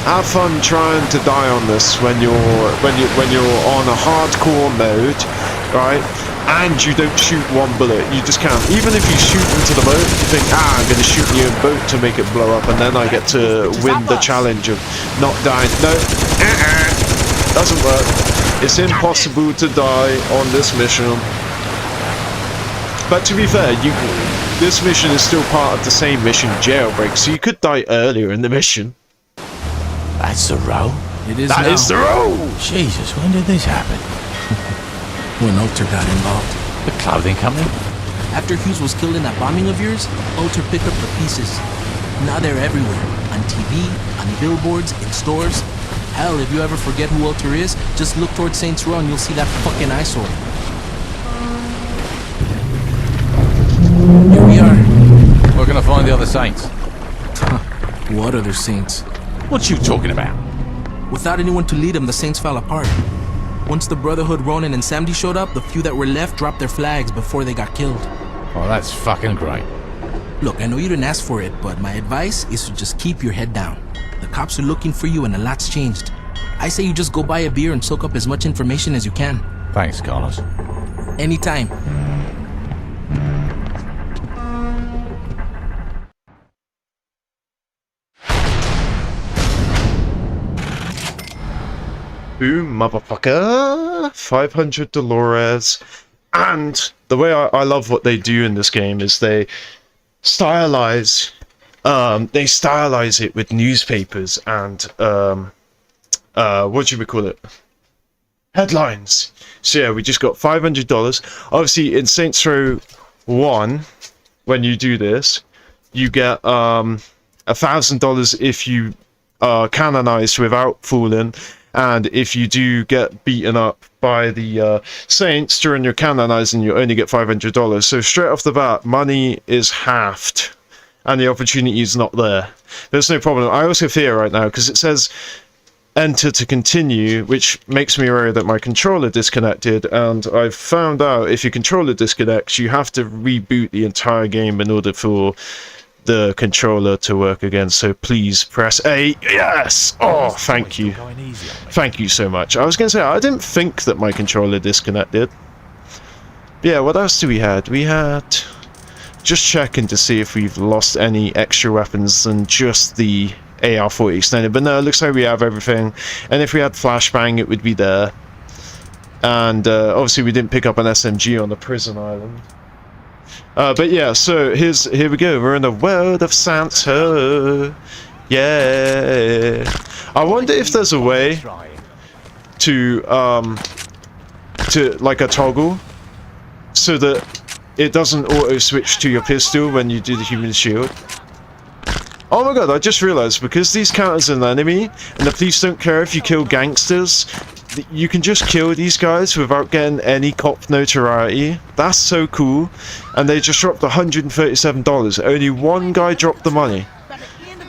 have fun trying to die on this when you're on a hardcore mode, right? And you don't shoot one bullet. You just can't. Even if you shoot into the boat, you think, I'm going to shoot the boat to make it blow up, and then I get to win the challenge of not dying. No, doesn't work. It's impossible to die on this mission. But to be fair, this mission is still part of the same mission, Jailbreak, so you could die earlier in the mission. That's the row? It is That now. is the row! Jesus, when did this happen? When Alter got involved. The clothing company? After Hughes was killed in that bombing of yours, Alter picked up the pieces. Now they're everywhere. On TV, on billboards, in stores. Hell, if you ever forget who Alter is, just look towards Saints Row and you'll see that fucking eyesore. Here we are. We're gonna find the other Saints. What other Saints? What you talking about? Without anyone to lead them, the Saints fell apart. Once the Brotherhood, Ronin, and Samdi showed up, the few that were left dropped their flags before they got killed. Oh, that's fucking great. Look, I know you didn't ask for it, but my advice is to just keep your head down. The cops are looking for you and a lot's changed. I say you just go buy a beer and soak up as much information as you can. Thanks, Carlos. Anytime. Boom, motherfucker. 500 Dolores. And the way I love what they do in this game is they stylize it with newspapers and what do we call it? Headlines. So yeah, we just got $500. Obviously in Saints Row 1, when you do this, you get $1,000 if you are canonized without falling. And if you do get beaten up by the Saints during your canonizing, you only get $500. So straight off the bat, money is halved. And the opportunity is not there. There's no problem. I also fear right now, because it says enter to continue, which makes me worry that my controller disconnected. And I've found out if your controller disconnects, you have to reboot the entire game in order for the controller to work again. So please press A. Yes! Oh, thank you. Thank you so much. I was going to say, I didn't think that my controller disconnected. Yeah, what else do we had? We had... just checking to see if we've lost any extra weapons than just the AR-40 extended. But no, it looks like we have everything. And if we had flashbang, it would be there. And obviously we didn't pick up an SMG on the prison island. But yeah, so here we go. We're in the world of Santo. Yeah. I wonder if there's a way to like a toggle so that it doesn't auto switch to your pistol when you do the human shield. Oh my god, I just realized, because these count as an enemy and the police don't care if you kill gangsters, you can just kill these guys without getting any cop notoriety. That's so cool. And they just dropped $137. Only one guy dropped the money.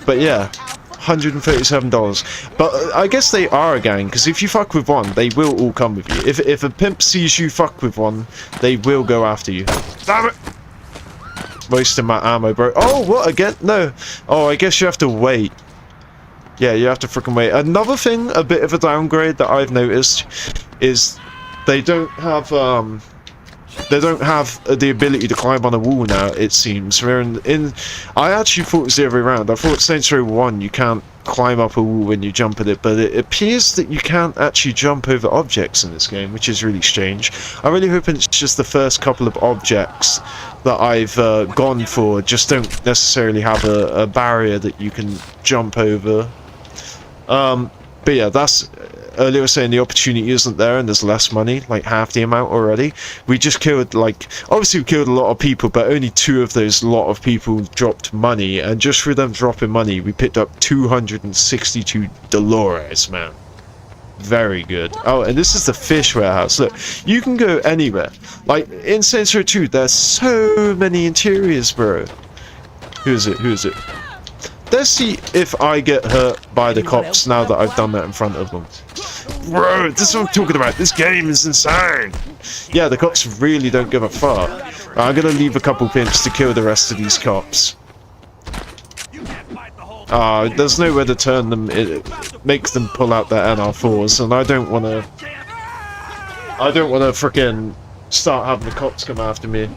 But yeah, $137. But I guess they are a gang, because if you fuck with one, they will all come with you. If a pimp sees you fuck with one, they will go after you. Damn it! Wasting my ammo, bro. Oh, what, again? No. Oh, I guess you have to wait. Yeah, you have to freaking wait. Another thing, a bit of a downgrade that I've noticed, is they don't have the ability to climb on a wall now, it seems. Where I actually thought it was the other way around. I thought Saints Row 1 you can't climb up a wall when you jump at it, but it appears that you can't actually jump over objects in this game, which is really strange. I'm really hoping it's just the first couple of objects that I've gone for just don't necessarily have a barrier that you can jump over. But yeah, that's earlier I was saying the opportunity isn't there and there's less money, like half the amount already. We just killed, like, obviously we killed a lot of people, but only 2 of those lot of people dropped money, and just for them dropping money we picked up $262, man. Very good. Oh, and this is the fish warehouse. Look, you can go anywhere. Like, in Saints Row 2, there's so many interiors, bro. Who is it? Who is it? Let's see if I get hurt by the cops now that I've done that in front of them. Bro, this is what I'm talking about. This game is insane. Yeah, the cops really don't give a fuck. I'm gonna leave a couple pimps to kill the rest of these cops. There's nowhere to turn them. It makes them pull out their NR4s, and I don't wanna frickin' start having the cops come after me.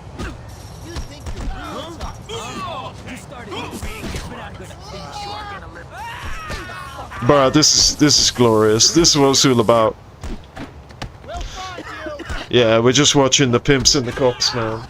Bruh, this is glorious. This is what it's all about. Yeah, we're just watching the pimps and the cops, man.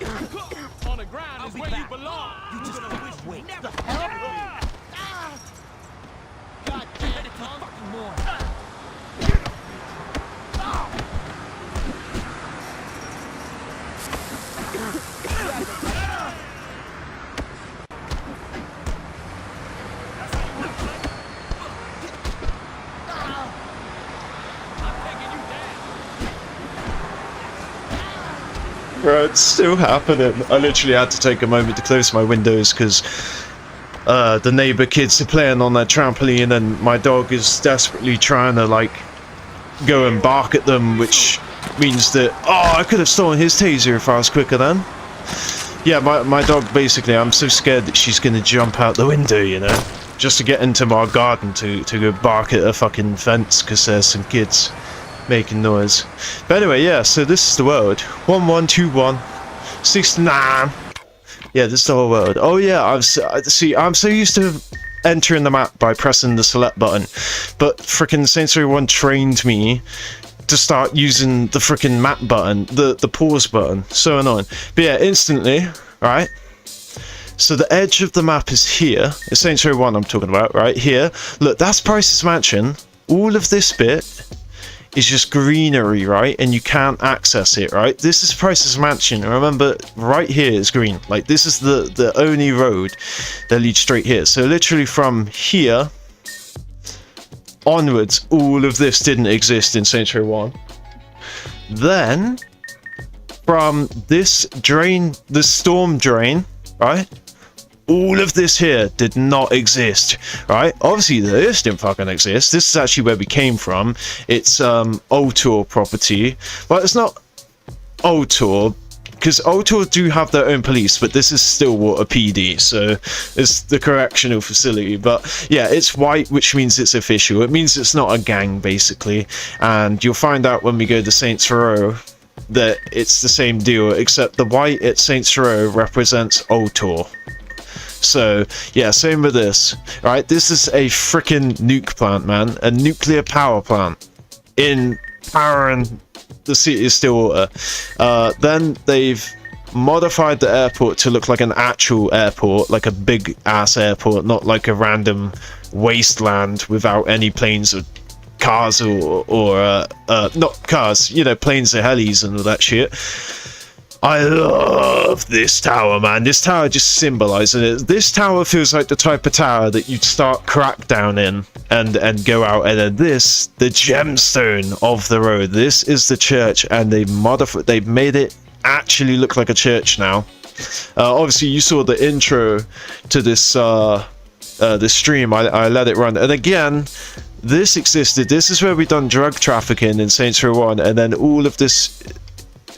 Bro, it's still happening. I literally had to take a moment to close my windows because the neighbor kids are playing on their trampoline and my dog is desperately trying to, like, go and bark at them, which means that, oh, I could have stolen his taser if I was quicker then. Yeah, my dog, basically, I'm so scared that she's gonna jump out the window, you know, just to get into my garden to go bark at a fucking fence because there's some kids making noise. But anyway, yeah, so this is the world. 112169. Yeah, this is the whole world. Oh yeah, I'm so used to entering the map by pressing the select button, but frickin' Saints Row 1 trained me to start using the frickin' map button, the pause button. So annoying. But yeah, instantly, right? So the edge of the map is here. It's Saints Row 1 I'm talking about, right? Here. Look, that's Price's Mansion. All of this bit is just greenery, right? And you can't access it, right? This is Price's Mansion. Remember, right here is green. Like, this is the only road that leads straight here. So literally from here onwards, all of this didn't exist in Saints Row 1. Then, from this drain, the storm drain, right? All of this here did not exist, right? Obviously, this didn't fucking exist. This is actually where we came from. It's Otor property, but it's not Otor, because Otor do have their own police, but this is Stillwater PD, so it's the correctional facility. But yeah, it's white, which means it's official. It means it's not a gang, basically, and you'll find out when we go to Saints Row that it's the same deal, except the white at Saints Row represents Otor. So, yeah, same with this, right? This is a freaking nuke plant, man. A nuclear power plant in powering the city of Stillwater. Then they've modified the airport to look like an actual airport, like a big ass airport, not like a random wasteland without any planes or cars or not cars, you know, planes or helis and all that shit. I love this tower, man. This tower just symbolizes it. This tower feels like the type of tower that you'd start Crackdown in and go out. And then this, the gemstone of the road. This is the church, and they've made it actually look like a church now. Obviously, you saw the intro to this this stream. I let it run, and again, this existed. This is where we done drug trafficking in Saints Row 1, and then all of this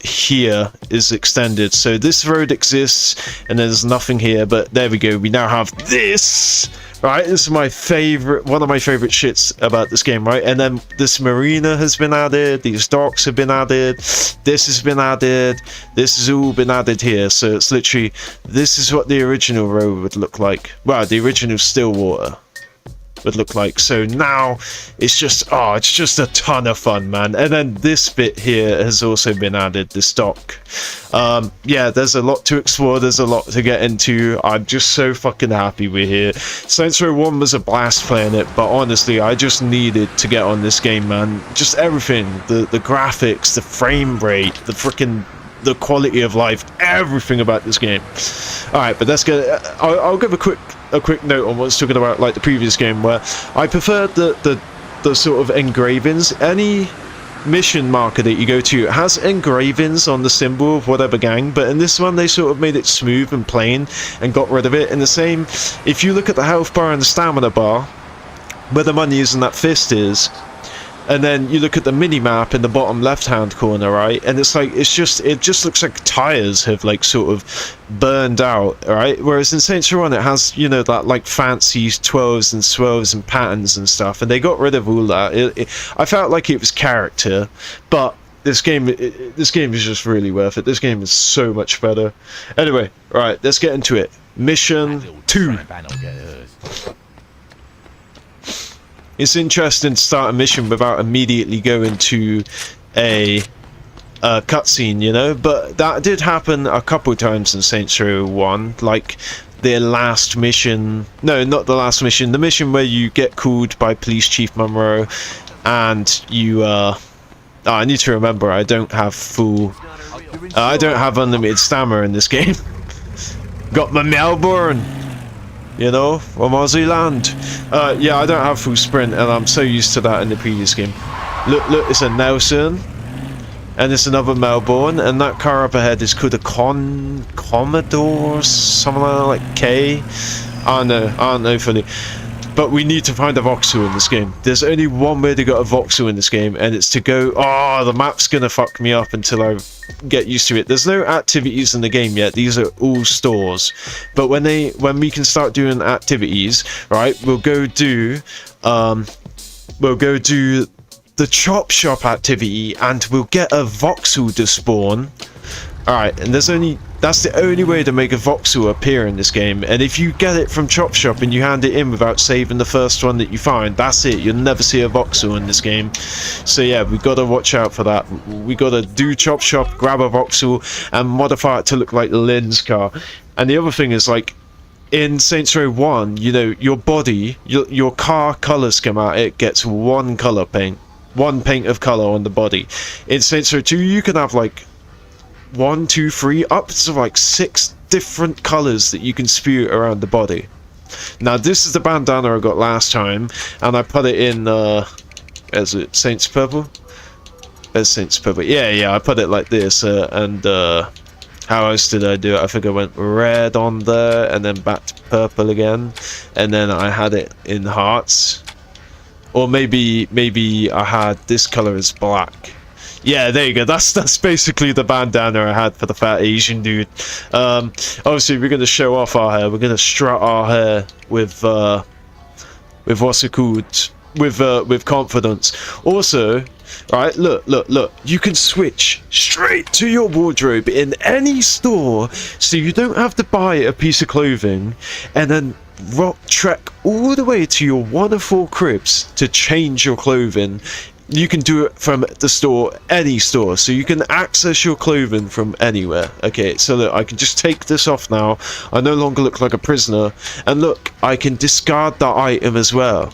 here is extended. So this road exists and there's nothing here, but there we go, we now have this, right? This is my favorite, one of my favorite shits about this game, right? And then this marina has been added, these docks have been added, this has been added, this has all been added here. So it's literally, this is what the original road would look like. Well, the original Stillwater would look like. So now it's just, oh, it's just a ton of fun, man. And then this bit here has also been added, this dock. Yeah, there's a lot to explore, there's a lot to get into. I'm just so fucking happy we're here. Saints Row 1 was a blast playing it, but honestly, I just needed to get on this game, man. Just everything, the graphics, the frame rate, the freaking the quality of life, everything about this game. All right, but let's get. I'll give a quick note on what's talking about, like the previous game, where I preferred the sort of engravings. Any mission marker that you go to has engravings on the symbol of whatever gang, but in this one they sort of made it smooth and plain and got rid of it. And the same, if you look at the health bar and the stamina bar, where the money is and that fist is, and then you look at the mini map in the bottom left hand corner, right, and it's like, it just looks like tires have like sort of burned out, right? Whereas in Saints Row 1 it has, you know, that like fancy 12s and swirls and patterns and stuff, and they got rid of all that. I felt like it was character, but this game is just really worth it. This game is so much better. Anyway, right, let's get into it. Mission 2. It's interesting to start a mission without immediately going to a cutscene, you know, but that did happen a couple times in Saints Row 1, like the last mission, no, not the last mission, the mission where you get called by Police Chief Monroe, and you, I need to remember, I don't have unlimited stamina in this game. Got my Melbourne! You know, from Aussie land. Yeah, I don't have full sprint, and I'm so used to that in the previous game. Look, it's a Nelson, and it's another Melbourne, and that car up ahead is called a Commodore, something like K. I don't know fully. But we need to find a voxel in this game. There's only one way to get a voxel in this game, and it's to go, oh, the map's gonna fuck me up until I get used to it. There's no activities in the game yet. These are all stores. But when we can start doing activities, right, we'll go do the chop shop activity, and we'll get a voxel to spawn. Alright, and that's the only way to make a voxel appear in this game, and if you get it from Chop Shop and you hand it in without saving the first one that you find, that's it. You'll never see a voxel in this game. So yeah, we gotta watch out for that. We gotta do Chop Shop, grab a voxel, and modify it to look like Lynn's car. And the other thing is, like, in Saints Row 1, you know, your body, your car color schematic gets one color paint. One paint of color on the body. In Saints Row 2, you can have like 1, 2, 3, up to like 6 different colors that you can spew around the body. Now this is the bandana I got last time, and I put it in is it Saints Purple? It's Saints Purple. Yeah, I put it like this, and how else did I do it? I think I went red on there, and then back to purple again, and then I had it in hearts, or maybe I had this color as black. Yeah, there you go. That's basically the bandana I had for the fat Asian dude. Obviously, we're gonna show off our hair. We're gonna strut our hair with what's it called? With confidence. Also, right? Look. You can switch straight to your wardrobe in any store, so you don't have to buy a piece of clothing and then trek all the way to your one of 4 cribs to change your clothing you can do it from the store, any store, so you can access your clothing from anywhere. Okay, so look, I can just take this off now. I no longer look like a prisoner, and look, I can discard that item as well.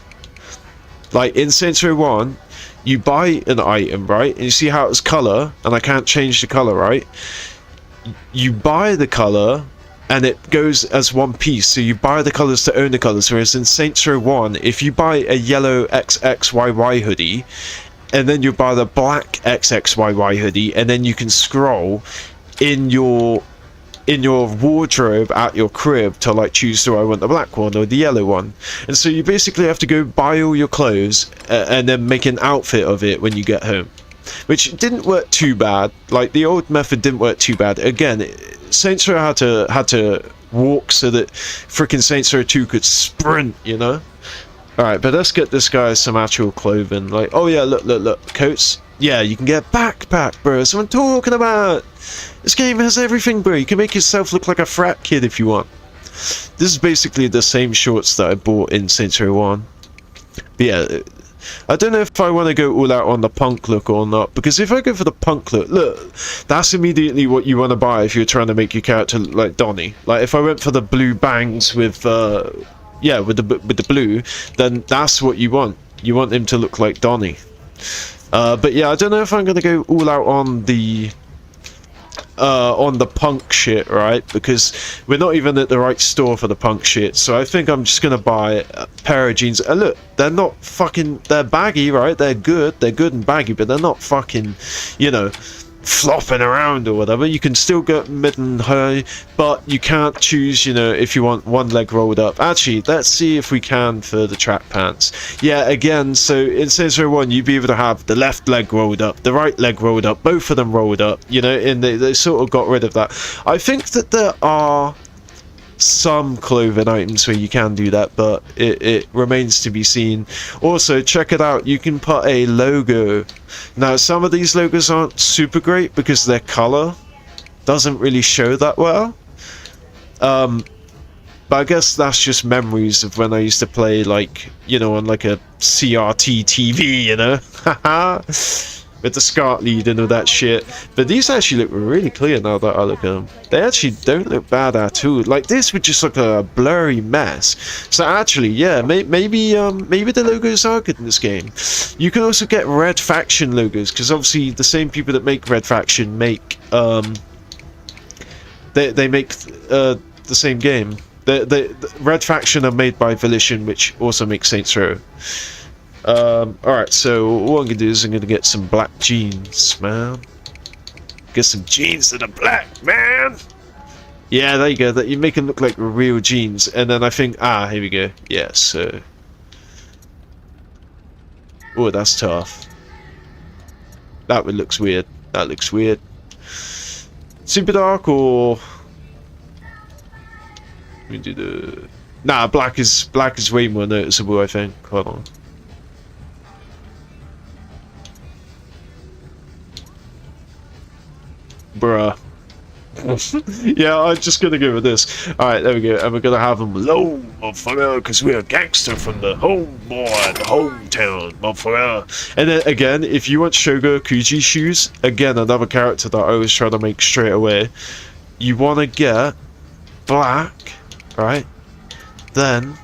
Like in Saints Row 1, you buy an item, right, and you see how it's color, and I can't change the color, right? You buy the color and it goes as one piece, so you buy the colors to own the colors. Whereas in Saints Row 1, if you buy a yellow XXYY hoodie and then you buy the black XXYY hoodie, and then you can scroll in your wardrobe at your crib to like choose, do I want the black one or the yellow one. And so you basically have to go buy all your clothes and then make an outfit of it when you get home, which didn't work too bad. Like the old method didn't work too bad. Again, Saints Row had to walk so that freaking Saints Row 2 could sprint, you know. Alright, but let's get this guy some actual clothing. Like, oh yeah, look, coats. Yeah, you can get backpack, bro. That's what I'm talking about. This game has everything, bro. You can make yourself look like a frat kid if you want. This is basically the same shorts that I bought in Saints Row 1. But yeah, I don't know if I want to go all out on the punk look or not, because if I go for the punk look, that's immediately what you want to buy if you're trying to make your character look like Donnie. Like if I went for the blue bangs with yeah, with the blue, then that's what you want. You want him to look like Donnie. But yeah, I don't know if I'm gonna go all out on the punk shit, right? Because we're not even at the right store for the punk shit. So I think I'm just gonna buy a pair of jeans. And look, they're not fucking, they're baggy, right? They're good and baggy, but they're not fucking, you know, flopping around or whatever. You can still get mid and high, but you can't choose, you know, if you want one leg rolled up. Actually, let's see if we can for the track pants. Yeah, again, so in Saints Row 1, you'd be able to have the left leg rolled up, the right leg rolled up, both of them rolled up, you know, and they sort of got rid of that. I think that there are some clothing items where you can do that, but it remains to be seen. Also, check it out, you can put a logo. Now some of these logos aren't super great because their color doesn't really show that well, but I guess that's just memories of when I used to play, like, you know, on like a CRT TV, you know, haha, with the SCART lead and all that shit. But these actually look really clear now that I look at them. They actually don't look bad at all. Like this would just look a blurry mess. So actually, yeah, maybe the logos are good in this game. You can also get Red Faction logos, because obviously the same people that make Red Faction make they make the same game. The Red Faction are made by Volition, which also makes Saints Row. Alright, so what I'm gonna do is I'm gonna get some black jeans, man. Get some jeans that are black, man! Yeah, there you go, that you make them look like real jeans, and then I think, here we go. Yeah, so... Oh, that's tough. That one looks weird. That looks weird. Super dark or... Let me do the... Nah, black is way more noticeable, I think. Hold on. Bruh. Yeah, I'm just gonna go with this. Alright, there we go. And we're gonna have them low, motherfucker, because we're a gangster from the hometown, motherfucker. And then again, if you want Shogo Kuji shoes, again, another character that I always try to make straight away, you wanna get black, right? Then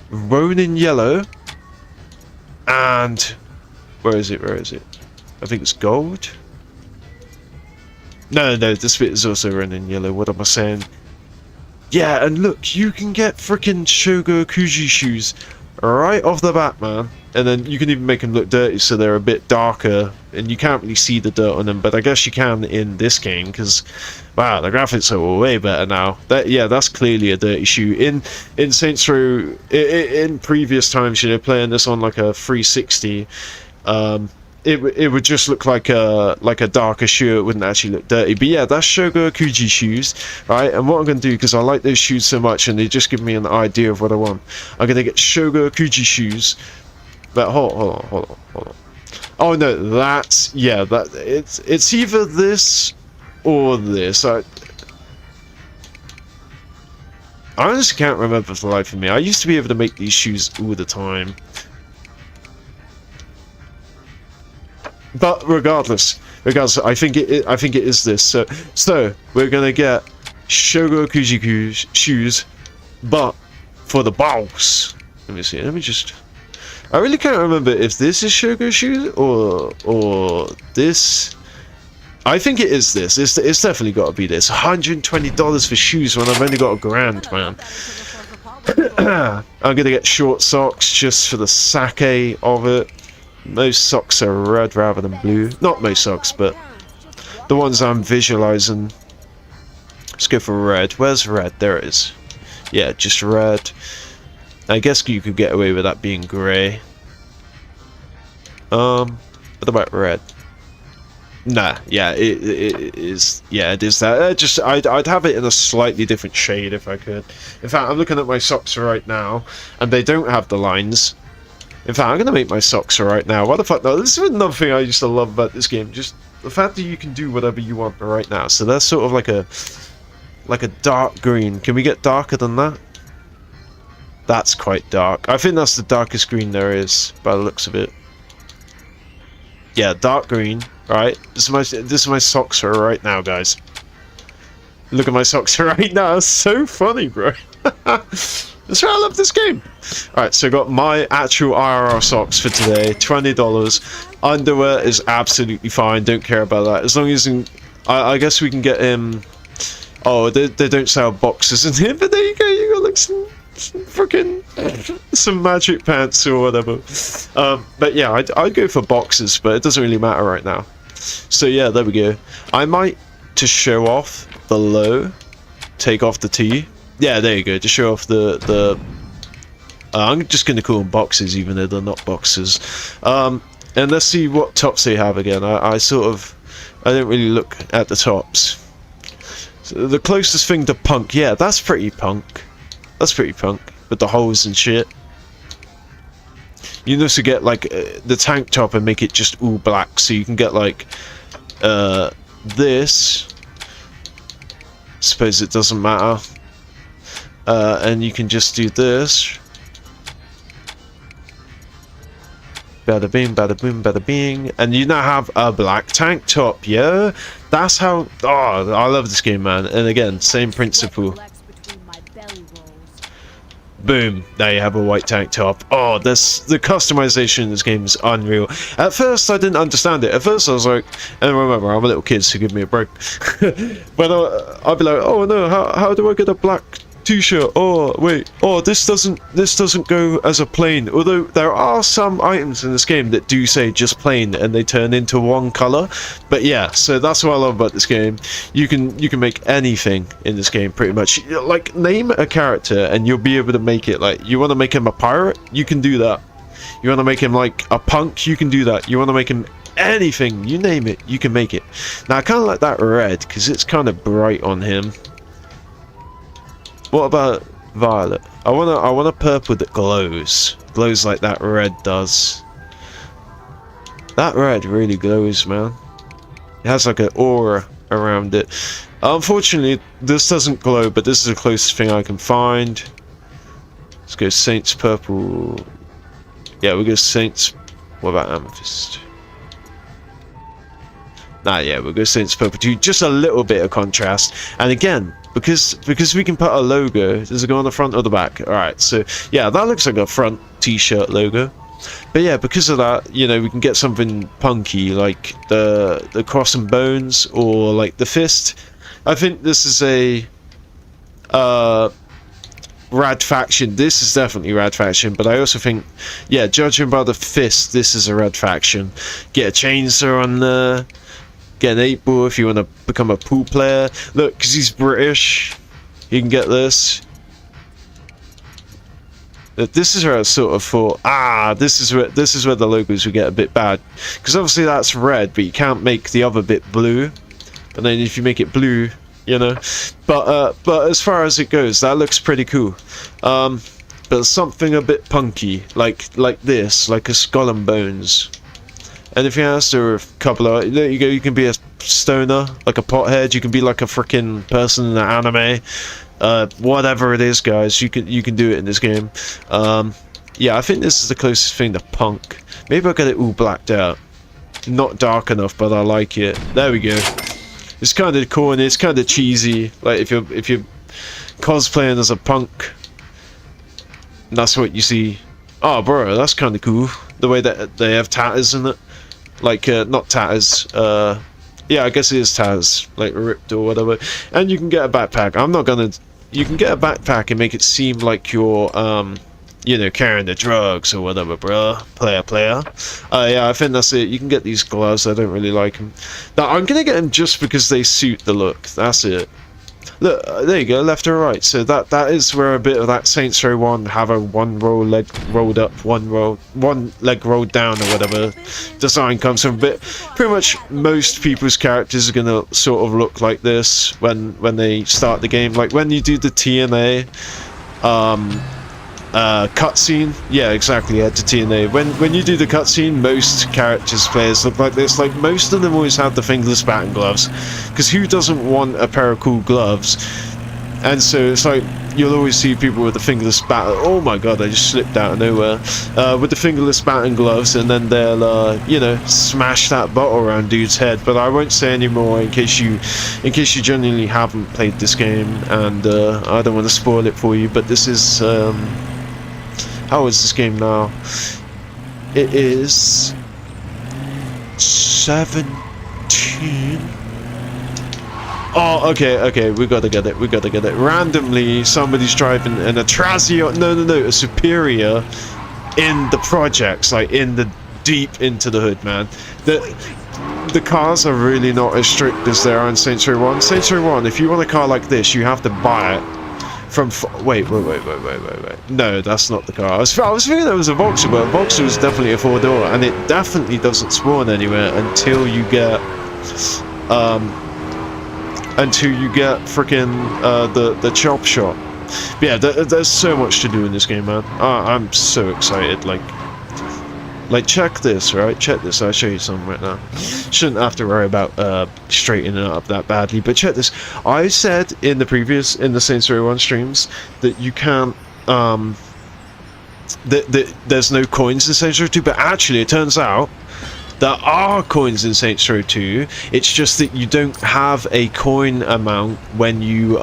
Ronin yellow, and where is it? I think it's gold. No, this bit is also Ronin yellow. What am I saying? Yeah, and look, you can get freaking Shogo Kuji shoes right off the bat, man. And then you can even make them look dirty so they're a bit darker, and you can't really see the dirt on them, but I guess you can in this game, because wow, the graphics are way better now. That's clearly a dirty shoe. In Saints Row, in previous times, you know, playing this on like a 360, it would just look like a darker shoe. It wouldn't actually look dirty. But yeah, that's Shogo Kuji shoes, right? And what I'm going to do, because I like those shoes so much and they just give me an idea of what I want, I'm going to get Shogo Kuji shoes. But hold on. Oh no, that's, yeah, it's either this or this. I honestly can't remember for the life of me. I used to be able to make these shoes all the time. But regardless, I think it is this. So we're gonna get Shogo Akuji shoes, but for the boss. Let me see. Let me just. I really can't remember if this is Shogo shoes or this. I think it is this. It's definitely got to be this. $120 for shoes when I've only got $1,000, man. I'm gonna get short socks just for the sake of it. Most socks are red rather than blue. Not most socks, but the ones I'm visualizing. Let's go for red. Where's red? There it is. Yeah, just red. I guess you could get away with that being grey. What about red? Nah, yeah, it is. Yeah, it is that. I'd have it in a slightly different shade if I could. In fact, I'm looking at my socks right now, and they don't have the lines. In fact, I'm gonna make my socks right now. What the fuck? No, this is another thing I used to love about this game. Just the fact that you can do whatever you want right now. So that's sort of like a dark green. Can we get darker than that? That's quite dark. I think that's the darkest green there is, by the looks of it. Yeah, dark green. Right, this is my socks right now, guys. Look at my socks right now. It's so funny, bro. That's why I love this game. Alright, so I got my actual IRR socks for today. $20. Underwear is absolutely fine. Don't care about that. As long as I guess we can get him. Oh, they don't sell boxes in here, but there you go. You got like some freaking some magic pants or whatever. But yeah, I'd go for boxes, but it doesn't really matter right now. So yeah, there we go. I might, to show off the low, take off the T. Yeah, there you go, to show off the I'm just gonna call them boxes even though they're not boxes. And let's see what tops they have again. I don't really look at the tops. So the closest thing to punk, yeah, that's pretty punk. That's pretty punk, with the holes and shit. You can also get like the tank top and make it just all black, so you can get like this. Suppose it doesn't matter. And you can just do this. Bada bing, bada boom, bada bing, and you now have a black tank top. Yeah, that's how. Oh, I love this game, man. And again, same principle. Boom, there you have a white tank top. Oh, the customization in this game is unreal. At first, I didn't understand it. At first, I was like, and remember, I'm a little kid, so give me a break. But I'd be like, oh no, how do I get a black t-shirt? Oh wait, oh this doesn't go as a plain. Although there are some items in this game that do say just plain, and they turn into one color. But yeah, so that's what I love about this game. You can make anything in this game pretty much. Like, name a character and you'll be able to make it. Like, you want to make him a pirate, you can do that. You want to make him like a punk, you can do that. You want to make him anything, you name it, you can make it. Now I kind of like that red because it's kind of bright on him. What about violet? I want a purple that glows like that red does. That red really glows, man. It has like an aura around it. Unfortunately, this doesn't glow, but this is the closest thing I can find. Let's go Saints purple. Yeah, we'll go Saints. What about amethyst? Nah, yeah, we'll go Saints purple too. Just a little bit of contrast. And again, because we can put a logo, does it go on the front or the back? Alright, so yeah, that looks like a front t-shirt logo. But yeah, because of that, you know, we can get something punky like the cross and bones or like the fist. I think this is a Rad Faction. This is definitely Rad Faction, but I also think, yeah, judging by the fist, this is a Rad Faction. Get a chainsaw on there. Get an 8-ball if you want to become a pool player. Look, because he's British, you can get this. This is where I sort of thought, this is where the logos would get a bit bad, because obviously that's red, but you can't make the other bit blue. And then if you make it blue, you know. But as far as it goes, that looks pretty cool. But something a bit punky, like this, like a skull and bones. Anything else? There are a couple of. There you go. You can be a stoner, like a pothead. You can be like a freaking person in the anime. Whatever it is, guys, you can do it in this game. Yeah, I think this is the closest thing to punk. Maybe I'll get it all blacked out. not dark enough, but I like it. There we go. It's kind of corny. It's kind of cheesy. Like if you're cosplaying as a punk, that's what you see. Oh, bro, that's kind of cool. The way that they have tatters in it, like not tatters. Yeah, I guess it is tatters, like ripped or whatever. And you can get a backpack. I'm not gonna. You can get a backpack and make it seem like you're you know, carrying the drugs or whatever, bro. Player. Yeah, I think that's it. You can get these gloves. I don't really like them. Now, I'm gonna get them just because they suit the look. That's it. Look, there you go, left or right. So that is where a bit of that Saints Row 1 have a one leg rolled up, one leg rolled down or whatever design comes from. But pretty much most people's characters are gonna sort of look like this when they start the game. Like when you do the TNA cutscene, yeah, exactly, yeah, to TNA. When you do the cutscene, most players look like this. Like most of them always have the fingerless batting gloves, because who doesn't want a pair of cool gloves? And so it's like you'll always see people with the fingerless bat. Oh my god, I just slipped out of nowhere. With the fingerless batting gloves, and then they'll you know, smash that bottle around dude's head. But I won't say any more in case you genuinely haven't played this game, and I don't want to spoil it for you. But this is how is this game now? It is 17. Oh, okay, we gotta get it. Randomly, somebody's driving an Atrazio, no, a Superior in the projects, like in the deep into the hood, man. The cars are really not as strict as they are in Saints Row 1. Saints Row 1, if you want a car like this, you have to buy it from. Wait. No, that's not the car. I was thinking it was a Vauxhall, but a Vauxhall is definitely a 4-door, and it definitely doesn't spawn anywhere until you get freaking the chop shop. But yeah, there's so much to do in this game, man. I'm so excited. Like check this, right? Check this. I'll show you something right now. Shouldn't have to worry about straightening it up that badly, but check this. I said in the Saints Row 1 streams that you can't that there's no coins in Saints Row 2, but actually it turns out there are coins in Saints Row 2. It's just that you don't have a coin amount when you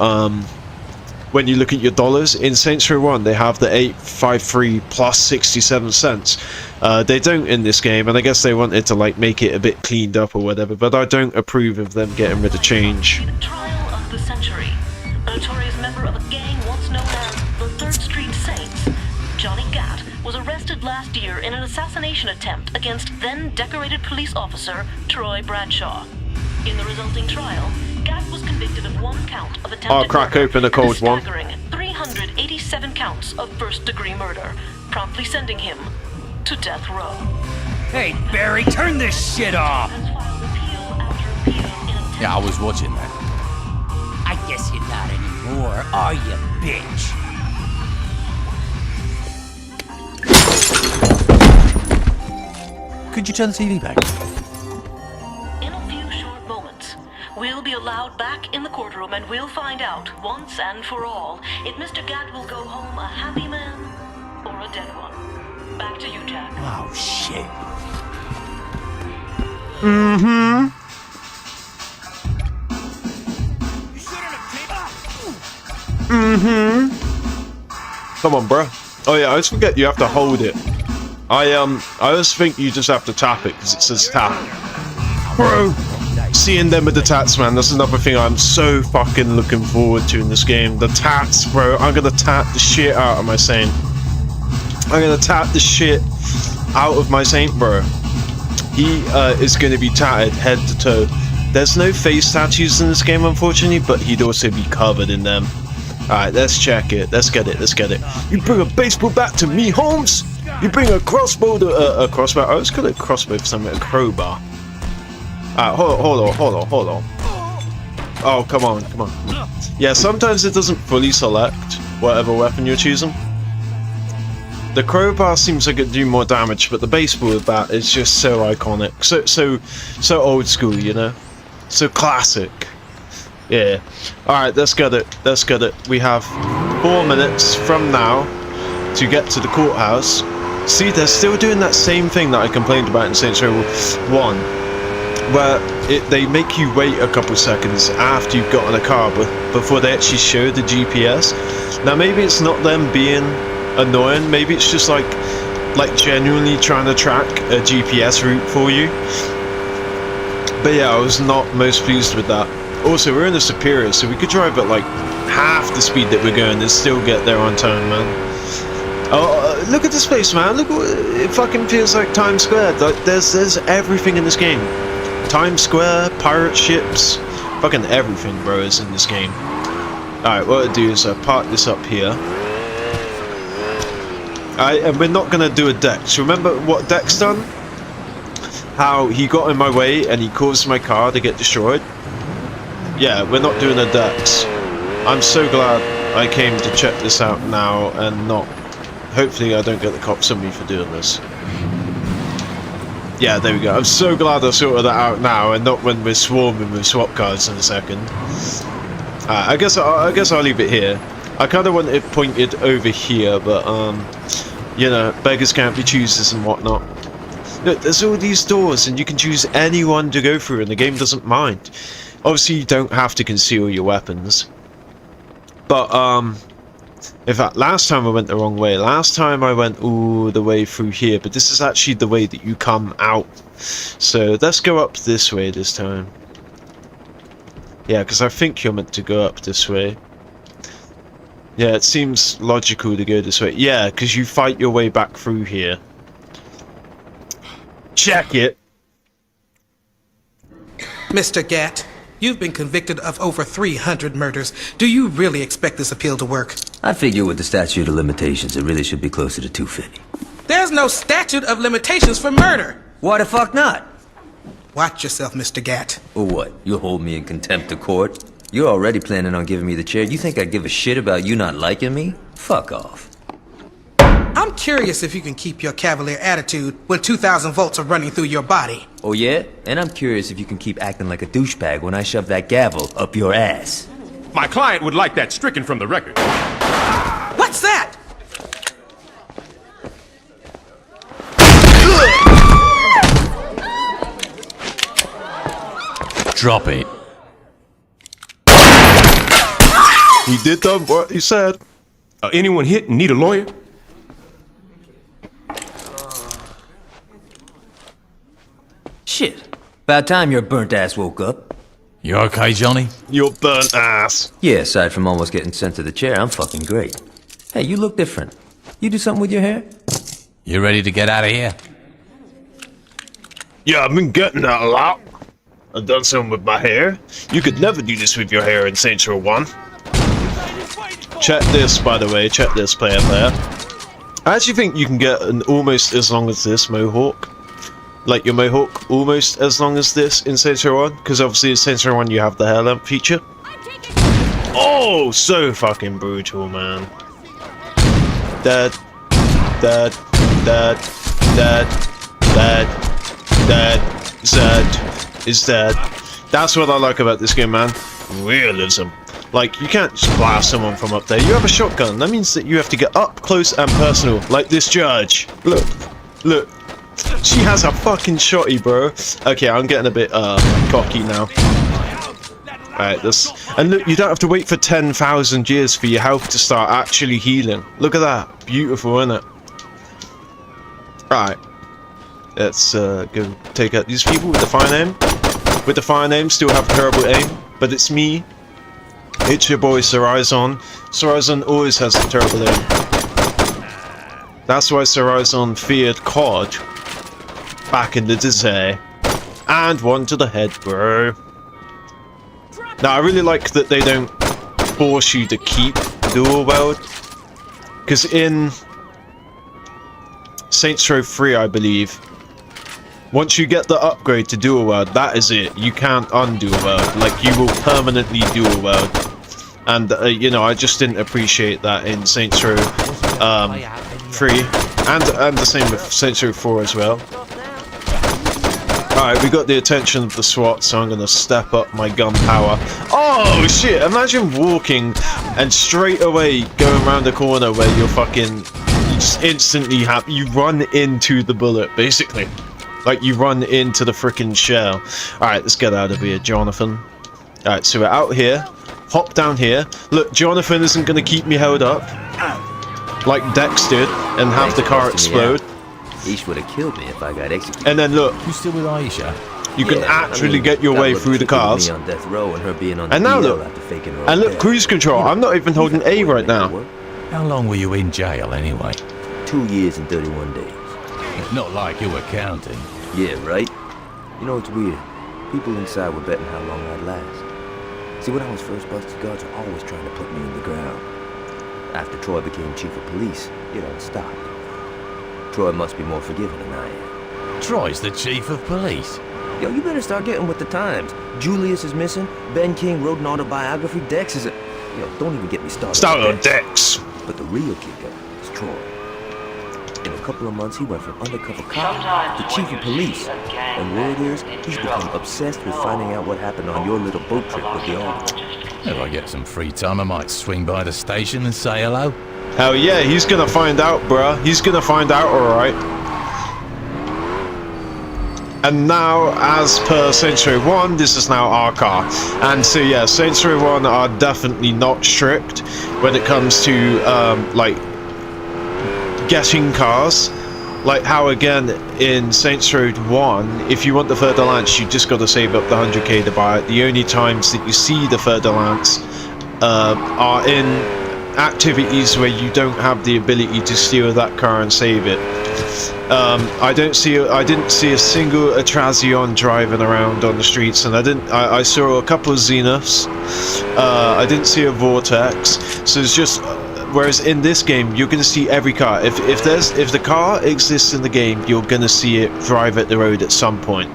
look at your dollars. In Saints Row 1, they have the 853 plus 67 cents. They don't in this game, and I guess they wanted to like make it a bit cleaned up or whatever, but I don't approve of them getting rid of change. Trial of the century. A notorious member of a gang once known as the 3rd Street Saints, Johnny Gatt, was arrested last year in an assassination attempt against then decorated police officer Troy Bradshaw. In the resulting trial, Gatt was convicted of 1 count of attempted I'll crack open a cold one. 387 counts of first-degree murder, promptly sending him to death row. Hey, Barry, turn this shit off! Yeah, I was watching that. I guess you're not anymore, are you, bitch? Could you turn the TV back? In a few short moments, we'll be allowed back in the courtroom and we'll find out, once and for all, if Mr. Gatt will go home a happy man or a dead one. Back to you, Jack. Oh, shit. Mm-hmm. Come on, bro. Oh yeah, I always forget you have to hold it. I always think you just have to tap it because it says tap. Bro, seeing them with the tats, man, that's another thing I'm so fucking looking forward to in this game. The tats, bro. I'm gonna tap the shit out of my Saint. I'm gonna tap the shit out of my Saint, bro. He is gonna be tatted head to toe. There's no face tattoos in this game, unfortunately, but he'd also be covered in them. Alright, let's check it. Let's get it. You bring a baseball bat to me, Holmes? You bring a crossbow to a crossbow? I was calling it a crossbow for something, a crowbar. Alright, hold on. Oh, come on. Yeah, sometimes it doesn't fully select whatever weapon you're choosing. The crowbar seems like it'd do more damage, but the baseball bat is just so iconic. So old school, you know? So classic. Yeah. Alright, let's get it. We have 4 minutes from now to get to the courthouse. See, they're still doing that same thing that I complained about in Saints Row 1, where they make you wait a couple seconds after you've got on a car before they actually show the GPS. Now, maybe it's not them being annoying, maybe it's just like genuinely trying to track a GPS route for you. But yeah, I was not most pleased with that. Also, we're in a Superior, so we could drive at like half the speed that we're going and still get there on time, man. Oh, look at this place, man. Look, it fucking feels like Times Square. Like, there's everything in this game. Times Square, pirate ships, fucking everything, bro, is in this game. Alright, what I'll do is I park this up here. And we're not gonna do a Dex. Remember what Dex done? How he got in my way and he caused my car to get destroyed? Yeah, we're not doing a Dex. I'm so glad I came to check this out now and not... Hopefully I don't get the cops on me for doing this. Yeah, there we go. I'm so glad I sorted that out now and not when we're swarming with swap cars in a second. I guess I'll leave it here. I kind of want it pointed over here, but you know, beggars can't be choosers and whatnot. Look, there's all these doors and you can choose anyone to go through and the game doesn't mind. Obviously you don't have to conceal your weapons. But in fact, last time I went the wrong way. Last time I went all the way through here, but this is actually the way that you come out. So let's go up this way this time. Yeah, because I think you're meant to go up this way. Yeah, it seems logical to go this way. Yeah, because you fight your way back through here. Check it. Mr. Gatt, you've been convicted of over 300 murders. Do you really expect this appeal to work? I figure with the statute of limitations, it really should be closer to 250. There's no statute of limitations for murder. Why the fuck not? Watch yourself, Mr. Gatt. Or what? You'll hold me in contempt of court? You're already planning on giving me the chair. You think I'd give a shit about you not liking me? Fuck off. I'm curious if you can keep your cavalier attitude when 2,000 volts are running through your body. Oh yeah? And I'm curious if you can keep acting like a douchebag when I shove that gavel up your ass. My client would like that stricken from the record. What's that? Drop it. He did what he said. Anyone hit and need a lawyer? Shit. About time your burnt ass woke up. You okay, Johnny? Your burnt ass. Yeah, aside from almost getting sent to the chair, I'm fucking great. Hey, you look different. You do something with your hair? You ready to get out of here? Yeah, I've been getting that a lot. I've done something with my hair. You could never do this with your hair in Saints Row 1. Check this, by the way. Check this, player. I actually think you can get an almost as long as this mohawk. Like your mohawk almost as long as this in Saints Row 1. Because obviously in Saints Row 1 you have the hair length feature. Oh, so fucking brutal, man. Dead. Dead. Dead. Dead. Dead. Dead. Zed is dead. That's what I like about this game, man. Realism. Like, you can't just blast someone from up there. You have a shotgun. That means that you have to get up close and personal. Like this judge. Look. Look. She has a fucking shotty, bro. Okay, I'm getting a bit, cocky now. Alright, this... And look, you don't have to wait for 10,000 years for your health to start actually healing. Look at that. Beautiful, isn't it? Alright. Let's, go take out these people with the fine aim. With the fine aim, still have terrible aim. But it's me. It's your boy, Sarazon. Sarazon always has a terrible aim. That's why Sarazon feared COD back in the day. And one to the head, bro. Now, I really like that they don't force you to keep dual wield. Because in Saints Row 3, I believe, once you get the upgrade to dual wield, that is it. You can't undual wield. Like, you will permanently dual wield. And, you know, I just didn't appreciate that in Saints Row 3. And the same with Saints Row 4 as well. Alright, we got the attention of the SWAT, so I'm gonna step up my gun power. Oh shit, imagine walking and straight away going around the corner where you're fucking just instantly you run into the bullet, basically. Like, you run into the frickin' shell. Alright, let's get out of here, Jonathan. Alright, so we're out here. Hop down here. Look, Jonathan isn't going to keep me held up like Dex did and have the car explode. Ish would have killed me if I got executed. And then look, You still with Aisha? you can actually get your way through the cars. On death row and her being on And now DL look, after faking her and own look, death. cruise control. I'm not even holding A right now. How long were you in jail anyway? 2 years and 31 days. It's not like you were counting. Yeah, right? You know, it's weird. People inside were betting how long I'd last. See, when I was first busted, guards were always trying to put me in the ground. After Troy became chief of police, it all stopped. Troy must be more forgiving than I am. Troy's the chief of police. Yo, you better start getting with the times. Julius is missing. Ben King wrote an autobiography. Dex is a... Yo, don't even get me started. Start on Dex. But the real kicker is Troy. In a couple of months, he went from undercover cop to chief of police. And word is, he's become obsessed with finding out what happened on your little boat trip with the Alderman. If I get some free time, I might swing by the station and say hello. Hell yeah, he's gonna find out, bruh. He's gonna find out, alright. And now, as per Saints Row 1, this is now our car. And so yeah, Saints Row 1 are definitely not strict when it comes to, like, getting cars. Like how, again, in Saints Row 1, if you want the Fer de Lance, you just got to save up the 100k to buy it. The only times that you see the Fer de Lance are in activities where you don't have the ability to steal that car and save it. I didn't see a single Atrazion driving around on the streets, and I saw a couple of Zeniths. I didn't see a Vortex, so it's just. Whereas in this game, you're gonna see every car. If the car exists in the game, you're gonna see it drive at the road at some point.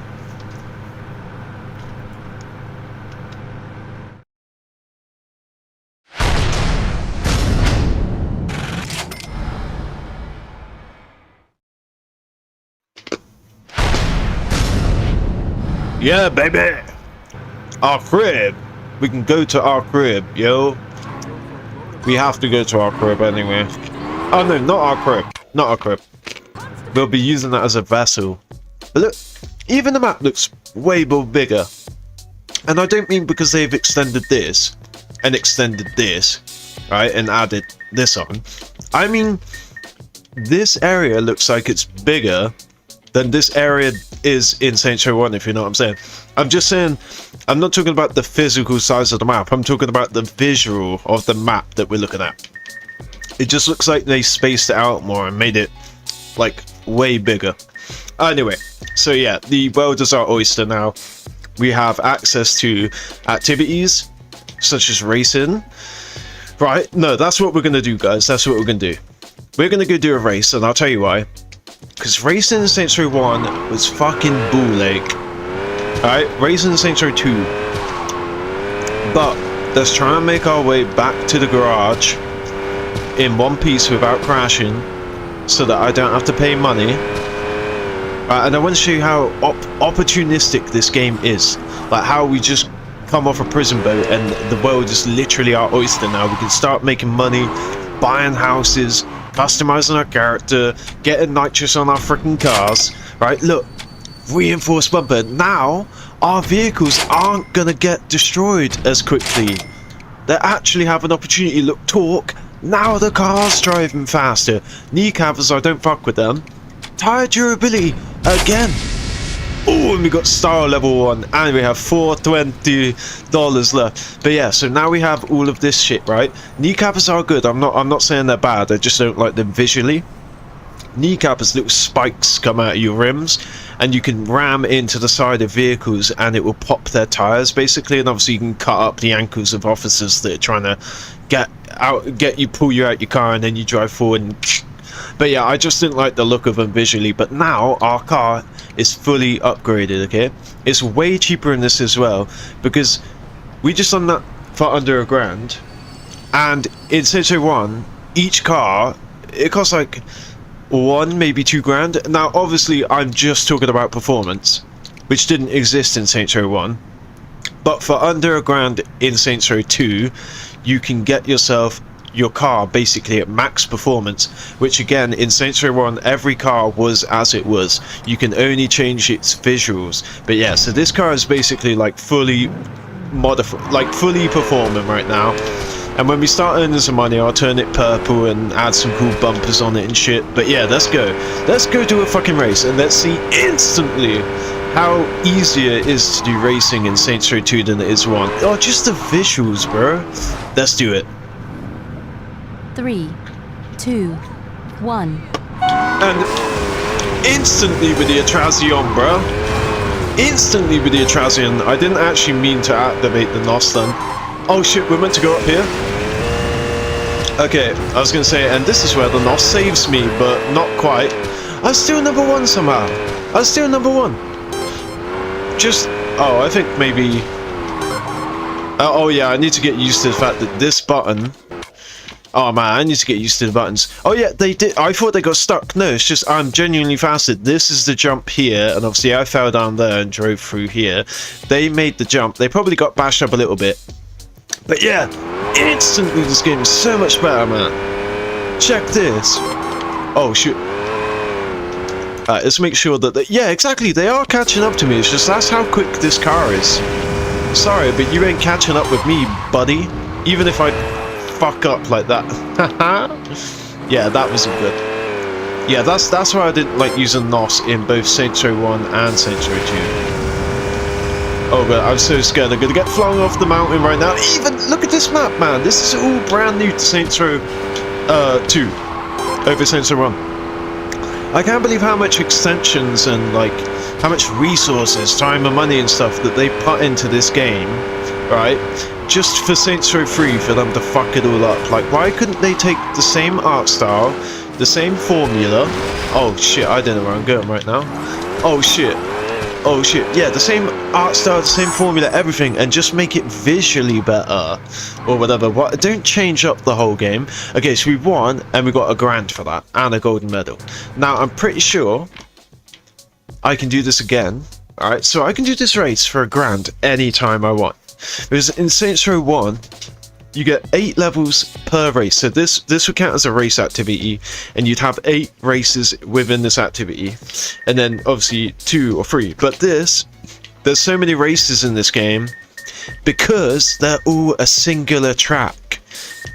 Yeah, baby! Our crib! We can go to our crib, yo. We have to go to our crib anyway. Oh no, not our crib. Not our crib. We'll be using that as a vessel. But look, even the map looks way more bigger. And I don't mean because they've extended this, and extended this, right, and added this on. I mean, this area looks like it's bigger than this area is in Saints Row 1, if you know what I'm saying. I'm just saying, I'm not talking about the physical size of the map, I'm talking about the visual of the map that we're looking at. It just looks like they spaced it out more and made it, like, way bigger. Anyway, so yeah, the world is our oyster now. We have access to activities, such as racing. Right, no, that's what we're going to do, guys, that's what we're going to do. We're going to go do a race, and I'll tell you why. Because racing in Saints Row 1 was fucking bull ache. Alright, racing in Saints Row 2. But let's try and make our way back to the garage in one piece without crashing, so that I don't have to pay money. And I want to show you how opportunistic this game is. Like how we just come off a prison boat and the world is literally our oyster now. We can start making money, buying houses, customizing our character, getting nitrous on our freaking cars. Right, look, reinforced bumper. Now our vehicles aren't gonna get destroyed as quickly. They actually have an opportunity. Look, torque. Now the car's driving faster. Kneecappers, I don't fuck with them. Tire durability again. Oh, and we got star level 1, and we have $420 left. But yeah, so now we have all of this shit, right? Kneecappers are good. I'm not saying they're bad. I just don't like them visually. Kneecappers, little spikes come out of your rims, and you can ram into the side of vehicles, and it will pop their tires basically. And obviously, you can cut up the ankles of officers that are trying to pull you out your car, and then you drive forward. And but yeah, I just didn't like the look of them visually. But now our car is fully upgraded. Okay, it's way cheaper in this as well, because we just done that for under $1,000, and in Saints Row 1 each car, it costs like $1, maybe $2,000. Now obviously I'm just talking about performance, which didn't exist in Saints Row 1, but for under $1,000 in Saints Row 2 you can get yourself your car basically at max performance, which again in Saints Row 1 every car was as it was. You can only change its visuals. But yeah, so this car is basically like fully modified, like fully performing right now. And when we start earning some money, I'll turn it purple and add some cool bumpers on it and shit. But yeah, let's go do a fucking race and let's see instantly how easier it is to do racing in Saints Row 2 than it is 1. Oh, just the visuals, bro. Let's do it. 3, 2, 1. And instantly with the Atrazzion, bro. Instantly with the Atrazzion. I didn't actually mean to activate the NOS then. Oh shit, we're meant to go up here? Okay, I was gonna say, and this is where the NOS saves me, but not quite. I was still number 1 somehow. I was still number 1. Just, oh, I think maybe... oh yeah, I need to get used to the fact that this button... Oh man, I need to get used to the buttons. Oh yeah, they did. I thought they got stuck. No, it's just I'm genuinely faster. This is the jump here, and obviously I fell down there and drove through here. They made the jump. They probably got bashed up a little bit. But yeah, instantly this game is so much better, man. Check this. Oh shoot. Let's make sure that yeah, exactly, they are catching up to me. It's just that's how quick this car is. Sorry, but you ain't catching up with me, buddy. Even if I fuck up like that. Yeah, that wasn't good. Yeah, that's why I didn't like using NOS in both Saints Row 1 and Saints Row 2. Oh god, I'm so scared I'm gonna get flung off the mountain right now. Even look at this map, man. This is all brand new to Saints Row 2 over Saints Row 1. I can't believe how much extensions and like how much resources, time and money and stuff that they put into this game, right? Just for Saints Row 3 for them to fuck it all up. Like, why couldn't they take the same art style, the same formula? Oh shit, I don't know where I'm going right now. Oh shit. Oh shit. Yeah, the same art style, the same formula, everything, and just make it visually better. Or whatever. What? Don't change up the whole game. Okay, so we won, and we got a grand for that, and a golden medal. Now, I'm pretty sure I can do this again. Alright, so I can do this race for a grand anytime I want. Because in Saints Row 1, you get 8 levels per race. So this would count as a race activity, and you'd have 8 races within this activity. And then obviously 2 or 3. But there's so many races in this game because they're all a singular track.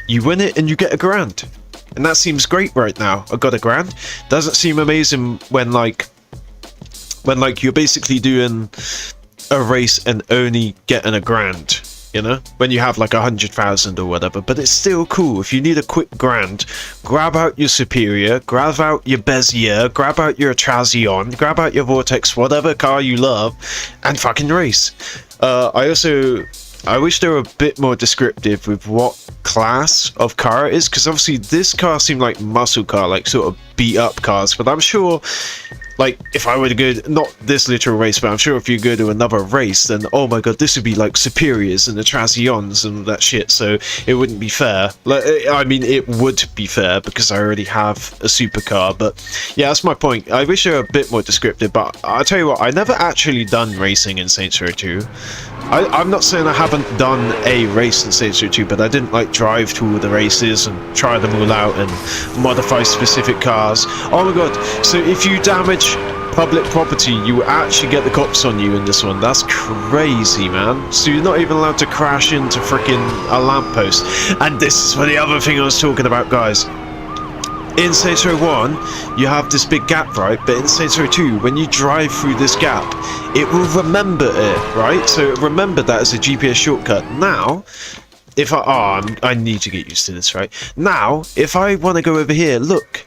You win it and you get a grand. And that seems great right now. I got a grand. Doesn't seem amazing when you're basically doing a race and only getting a grand, you know, when you have like 100,000 or whatever. But it's still cool. If you need a quick grand, grab out your Superior, grab out your Bezier, grab out your Atrazzion, grab out your Vortex, whatever car you love, and fucking race. I wish they were a bit more descriptive with what class of car it is, because obviously this car seemed like muscle car, like sort of beat up cars, but I'm sure like if I were to go, not this literal race, but I'm sure if you go to another race, then oh my god, this would be like Superiors and the Atrazzions and that shit, so it wouldn't be fair. Like, I mean, it would be fair because I already have a supercar, but yeah, that's my point. I wish they were a bit more descriptive, but I'll tell you what, I never actually done racing in Saints Row 2. I'm not saying I haven't done a race in Saints Row 2, but I didn't like drive to all the races and try them all out and modify specific cars. Oh my god, so if you damage public property, you actually get the cops on you in this one. That's crazy, man. So you're not even allowed to crash into freaking a lamppost. And this is for the other thing I was talking about, guys. In Saints Row 1, you have this big gap, right? But in Saints Row 2, when you drive through this gap, it will remember it, right? So remember that as a GPS shortcut. Now, if I need to get used to this, right? Now, if I want to go over here, look.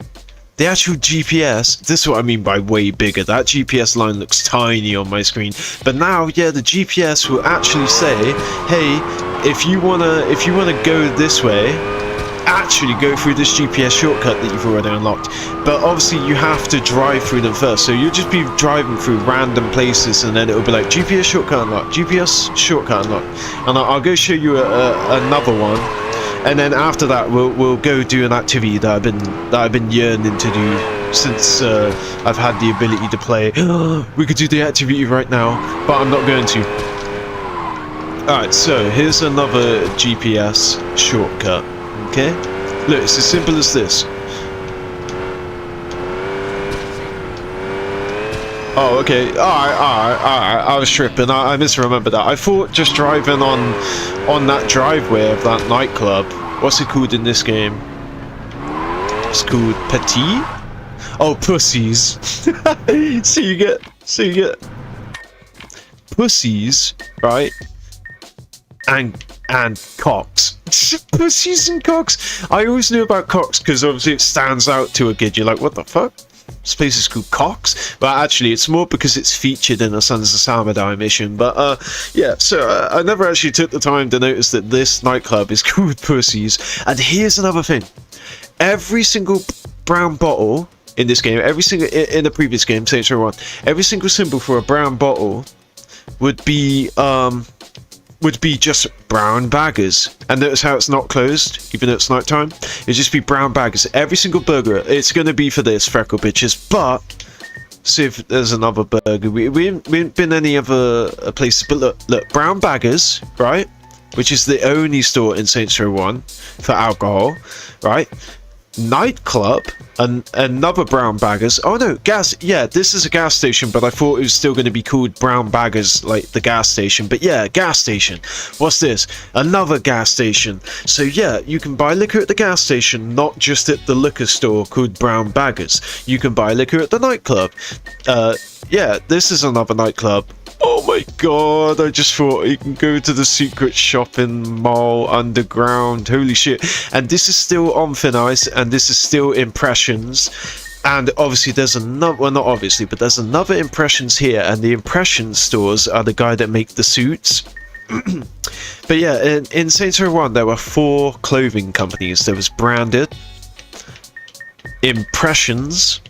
The actual GPS, this is what I mean by way bigger. That GPS line looks tiny on my screen. But now, yeah, the GPS will actually say, hey, if you wanna go this way, actually go through this GPS shortcut that you've already unlocked. But obviously you have to drive through them first, so you'll just be driving through random places and then it'll be like GPS shortcut unlocked, GPS shortcut unlocked, and I'll go show you another one, and then after that we'll go do an activity that I've been yearning to do since I've had the ability to play. We could do the activity right now, but I'm not going to. Alright, so here's another GPS shortcut. Okay, Look, it's as simple as this. Oh, okay. Alright. I was tripping. I misremembered that. I thought just driving on that driveway of that nightclub. What's it called in this game? It's called Petit? Oh, pussies. So you get pussies, right? And cocks. Pussies and cocks. I always knew about cocks because obviously it stands out to a kid. You're like, what the fuck? This place is called Cox, but actually it's more because it's featured in the Sons of Samadai mission. But yeah, so I never actually took the time to notice that this nightclub is called Pussies. And here's another thing: every single brown bottle in this game, every single in the previous game, Saints Row 1, every single symbol for a brown bottle would be just brown baggers. And notice how it's not closed, even though it's nighttime. It'd just be brown baggers. Every single burger, it's going to be for this, freckle bitches. But, see if there's another burger. We ain't been any other places. But look, brown baggers, right? Which is the only store in Saints Row 1 for alcohol, right? Nightclub, and another brown baggers. Oh no, gas. Yeah, this is a gas station, but I thought it was still going to be called brown baggers, like the gas station. But yeah, gas station. What's this? Another gas station. So yeah, you can buy liquor at the gas station, not just at the liquor store called brown baggers. You can buy liquor at the nightclub. Yeah, this is another nightclub. Oh my god, I just thought you can go to the secret shopping mall underground. Holy shit. And this is still on Thin Ice, and this is still Impressions. And obviously there's another, well not obviously, but there's another Impressions here, and the Impressions stores are the guy that make the suits. But yeah, in Saints Row 1 there were 4 clothing companies. There was Branded, Impressions,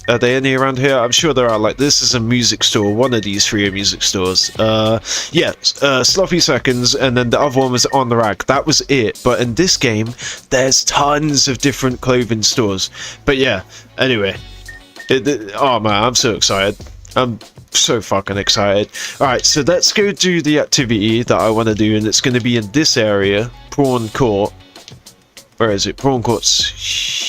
are there any around here? I'm sure there are. Like, this is a music store. One of these 3 are music stores. Yeah, Sloppy Seconds, and then the other one was On the Rack. That was it. But in this game, there's tons of different clothing stores. But yeah, anyway. Oh man, I'm so excited. I'm so fucking excited. Alright, so let's go do the activity that I want to do, and it's going to be in this area, Prawn Court. Where is it? Prawn Court's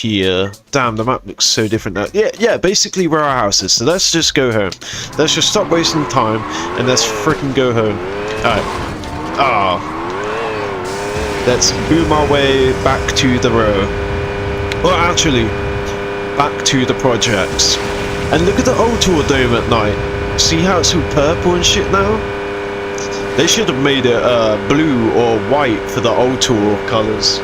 here. Damn, the map looks so different now. Yeah, basically where our house is. So let's just go home. Let's just stop wasting time and let's freaking go home. Alright. Let's boom our way back to the row. Well, actually, back to the projects. And look at the old tour dome at night. See how it's all purple and shit now? They should have made it blue or white for the old tour colours.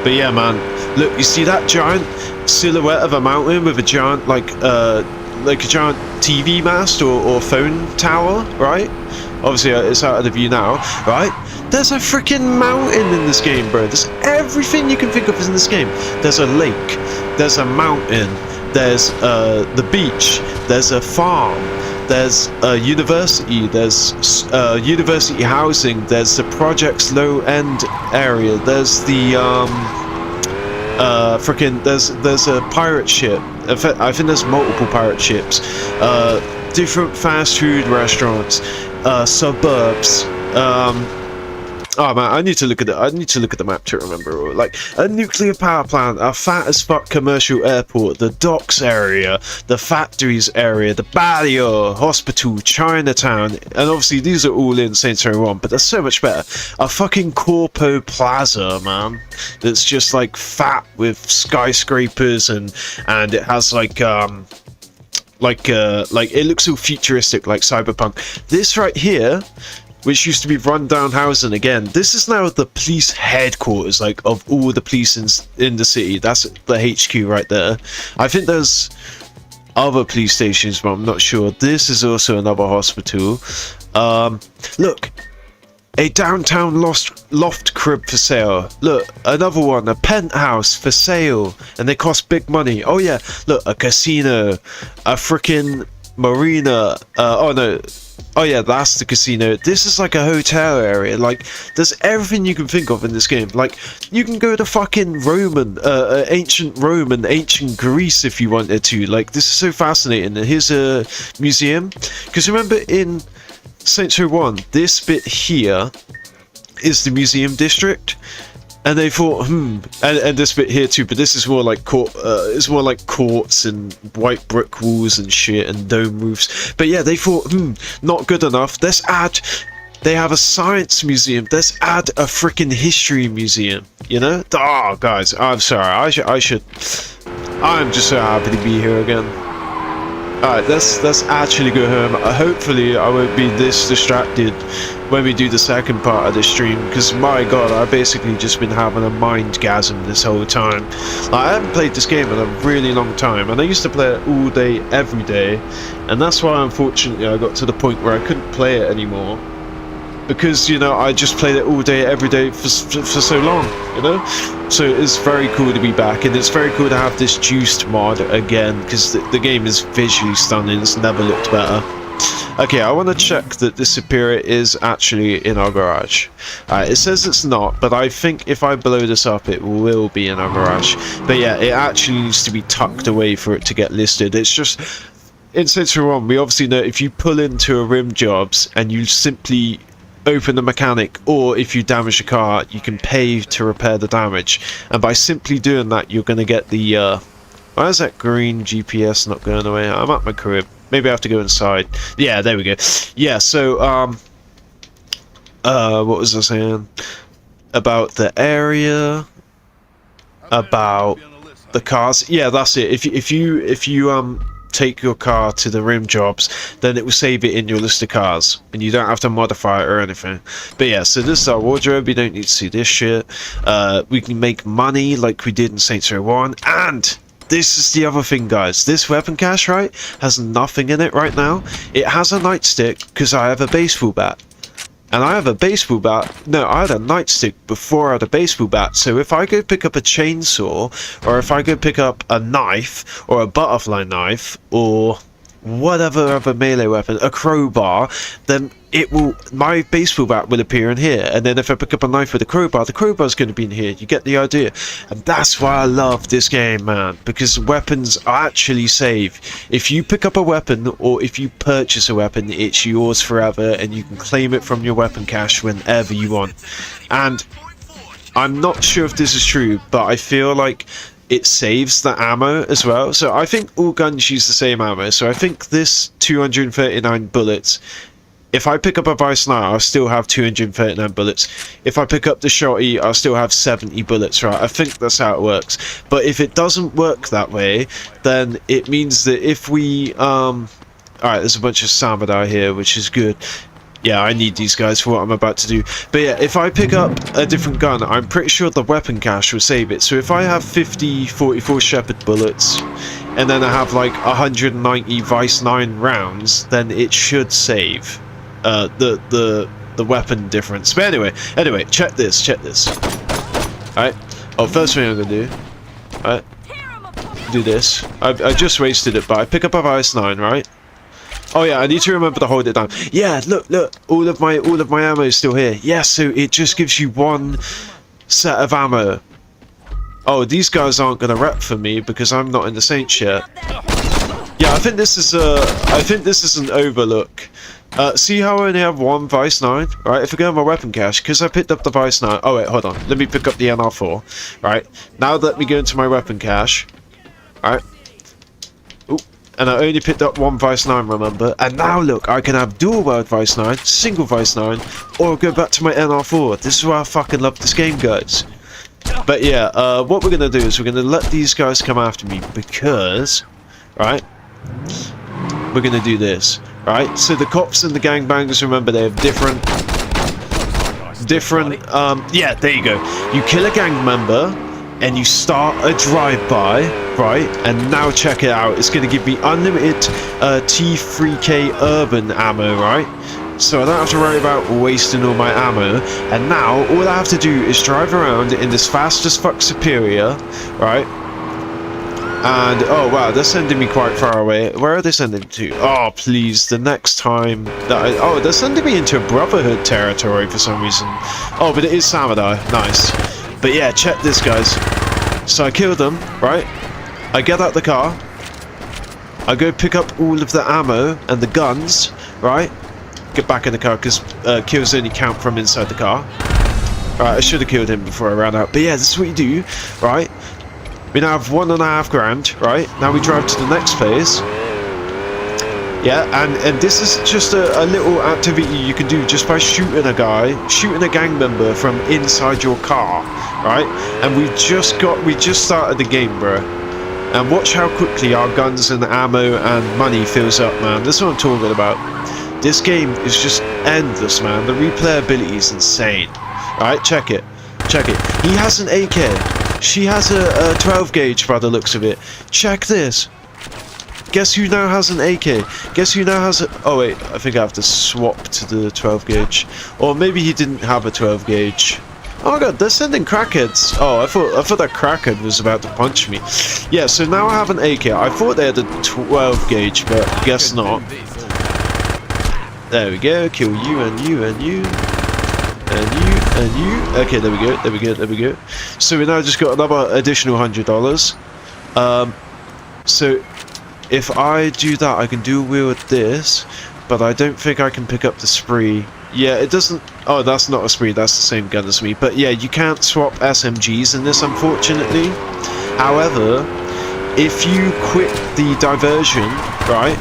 But yeah, man, look, you see that giant silhouette of a mountain with a giant, like a giant TV mast or phone tower, right? Obviously, it's out of the view now, right? There's a freaking mountain in this game, bro. There's everything you can think of is in this game. There's a lake, there's a mountain, there's the beach, there's a farm, there's a university, there's university housing, there's the project's low-end area, there's the there's a pirate ship. In fact, I think there's multiple pirate ships, different fast food restaurants, suburbs. Oh man, I need to look at the map to remember. Like a nuclear power plant, a fat as fuck commercial airport, the docks area, the factories area, the barrio, hospital, Chinatown, and obviously these are all in Saints Row 1, but they're so much better. A fucking Corpo Plaza, man, that's just like fat with skyscrapers and it has like it looks all futuristic like cyberpunk. This right here, which used to be rundown housing again, this is now the police headquarters, like, of all the police in the city. That's the HQ right there. I think there's other police stations, but I'm not sure. This is also another hospital. Look, a downtown loft crib for sale. Look, another one, a penthouse for sale, and they cost big money. Oh yeah, look, a casino, a freaking marina. Oh yeah, that's the casino. This is like a hotel area. Like, there's everything you can think of in this game. Like, you can go to fucking ancient Rome and ancient Greece if you wanted to. Like, this is so fascinating. And here's a museum. Because remember in Saints Row 1, this bit here is the museum district. And they thought, and this bit here too, but this is more like it's more like courts and white brick walls and shit and dome roofs. But yeah, they thought, not good enough. Let's add. They have a science museum. Let's add a freaking history museum. You know? Oh, guys, I'm sorry. I should. I'm just so happy to be here again. Alright, let's actually go home. Hopefully I won't be this distracted when we do the second part of the stream, because my god, I've basically just been having a mindgasm this whole time. I haven't played this game in a really long time, and I used to play it all day, every day, and that's why unfortunately I got to the point where I couldn't play it anymore. Because, you know, I just played it all day, every day for so long, you know? So it's very cool to be back, and it's very cool to have this juiced mod again, because the game is visually stunning. It's never looked better. Okay, I want to check that the Superior is actually in our garage. It says it's not, but I think if I blow this up, it will be in our garage. But yeah, it actually needs to be tucked away for it to get listed. It's just... In Saints Row 1, we obviously know if you pull into a rim jobs and you simply open the mechanic, or if you damage the car, you can pay to repair the damage, and by simply doing that, you're going to get the why is that green GPS not going away? I'm at my crib. Maybe I have to go inside. Yeah, there we go. Yeah, so what was I saying about the area, about the cars? Yeah, that's it. If you take your car to the rim jobs, then it will save it in your list of cars, and you don't have to modify it or anything. But yeah, so this is our wardrobe. You don't need to see this shit. We can make money like we did in Saints Row 1, and this is the other thing, guys. This weapon cache, right, has nothing in it right now. It has a nightstick because I have a baseball bat. And I have a baseball bat. No, I had a nightstick before I had a baseball bat. So if I go pick up a chainsaw, or if I go pick up a knife, or a butterfly knife, or whatever other melee weapon, a crowbar, then it will, my baseball bat will appear in here. And then if I pick up a knife with a crowbar, the crowbar's going to be in here. You get the idea. And that's why I love this game, man, because weapons actually save. If you pick up a weapon, or if you purchase a weapon, it's yours forever, and you can claim it from your weapon cache whenever you want. And I'm not sure if this is true, but I feel like it saves the ammo as well. So I think all guns use the same ammo. So I think this 239 bullets, if I pick up a Vice now, I'll still have 239 bullets. If I pick up the Shotty, I'll still have 70 bullets, right? I think that's how it works. But if it doesn't work that way, then it means that if we alright, there's a bunch of Samurai here, which is good. Yeah, I need these guys for what I'm about to do. But yeah, if I pick up a different gun, I'm pretty sure the weapon cache will save it. So if I have 50 44 Shepherd bullets, and then I have like 190 Vice 9 rounds, then it should save the weapon difference. But anyway, check this. Alright. Oh, first thing I'm gonna do. Alright. Do this. I just wasted it, but I pick up a Vice 9, right? Oh yeah, I need to remember to hold it down. Yeah, look, all of my ammo is still here. Yeah, so it just gives you one set of ammo. Oh, these guys aren't gonna rep for me because I'm not in the Saints yet. Yeah, I think this is an overlook. See how I only have one Vice 9? Right, if I go in my weapon cache, because I picked up the Vice 9. Oh wait, hold on. Let me pick up the NR4. Right, now let me go into my weapon cache. Alright. And I only picked up one Vice 9, remember? And now look, I can have dual world Vice 9, single Vice 9, or go back to my NR4. This is why I fucking love this game, guys. But yeah, what we're gonna do is we're gonna let these guys come after me because, right? We're gonna do this, right? So the cops and the gangbangs, remember, they have different, yeah, there you go. You kill a gang member, and you start a drive-by, right? And now check it out. It's going to give me unlimited T3K urban ammo, right? So I don't have to worry about wasting all my ammo. And now all I have to do is drive around in this fast as fuck Superior, right? And oh wow, they're sending me quite far away. Where are they sending to? Oh please, the next time that oh, they're sending me into Brotherhood territory for some reason. Oh, but it is Samurai. Nice. But yeah, check this, guys. So I killed them, right? I get out the car. I go pick up all of the ammo and the guns, right? Get back in the car because kills only count from inside the car. Right, I should have killed him before I ran out. But yeah, this is what you do, right? We now have $1.5 grand, right? Now we drive to the next place. Yeah, and this is just a little activity you can do just by shooting a guy, shooting a gang member from inside your car, right? And we just started the game, bro. And watch how quickly our guns and ammo and money fills up, man. That's what I'm talking about. This game is just endless, man. The replayability is insane. Right, check it. Check it. He has an AK. She has a 12 gauge by the looks of it. Check this. Guess who now has an AK? Guess who now has a... Oh wait, I think I have to swap to the 12 gauge. Or maybe he didn't have a 12 gauge. Oh my god, they're sending crackheads. Oh, I thought that crackhead was about to punch me. Yeah, so now I have an AK. I thought they had a 12 gauge, but guess not. There we go. Kill you and you and you. And you and you. Okay, there we go. There we go. There we go. So we now just got another additional $100. So if I do that, I can do a wheel with this, but I don't think I can pick up the spree. Yeah, it doesn't... Oh, that's not a spree, that's the same gun as me. But yeah, you can't swap SMGs in this, unfortunately. However, if you quit the diversion, right?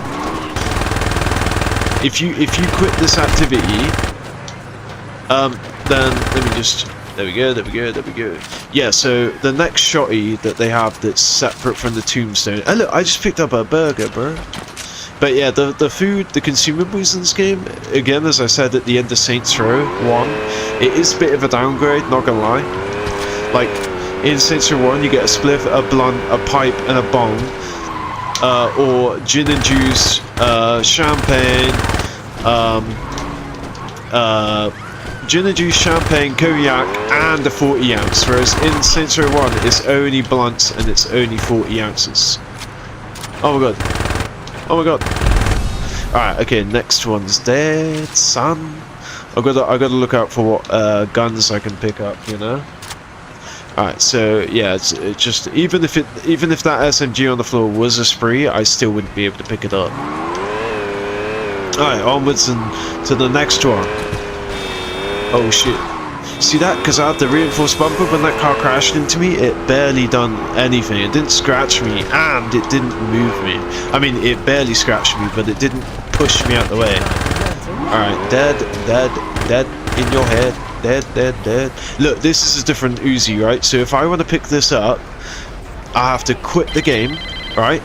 If you quit this activity, then let me just... There we go, there we go, there we go. Yeah, so the next shotty that they have that's separate from the tombstone... Oh look, I just picked up a burger, bro. But yeah, the food, the consumables in this game, again, as I said at the end of Saints Row 1, it is a bit of a downgrade, not gonna lie. Like, in Saints Row 1, you get a spliff, a blunt, a pipe, and a bong. Or gin and juice, champagne, gin and juice, champagne, cognac, and a 40 ounce. Whereas in Saints Row 1, it's only blunts and it's only 40 ounces. Oh my god. Oh my god. Alright, okay, next one's dead, son. I gotta look out for what guns I can pick up, you know? Alright, so yeah, it's just even if that SMG on the floor was a spree, I still wouldn't be able to pick it up. Alright, onwards and to the next one. Oh shit. See that? Because I had the reinforced bumper when that car crashed into me, it barely done anything. It didn't scratch me and it didn't move me. I mean, it barely scratched me, but it didn't push me out the way. Alright, dead, dead, dead in your head. Dead, dead, dead. Look, this is a different Uzi, right? So if I want to pick this up, I have to quit the game, right?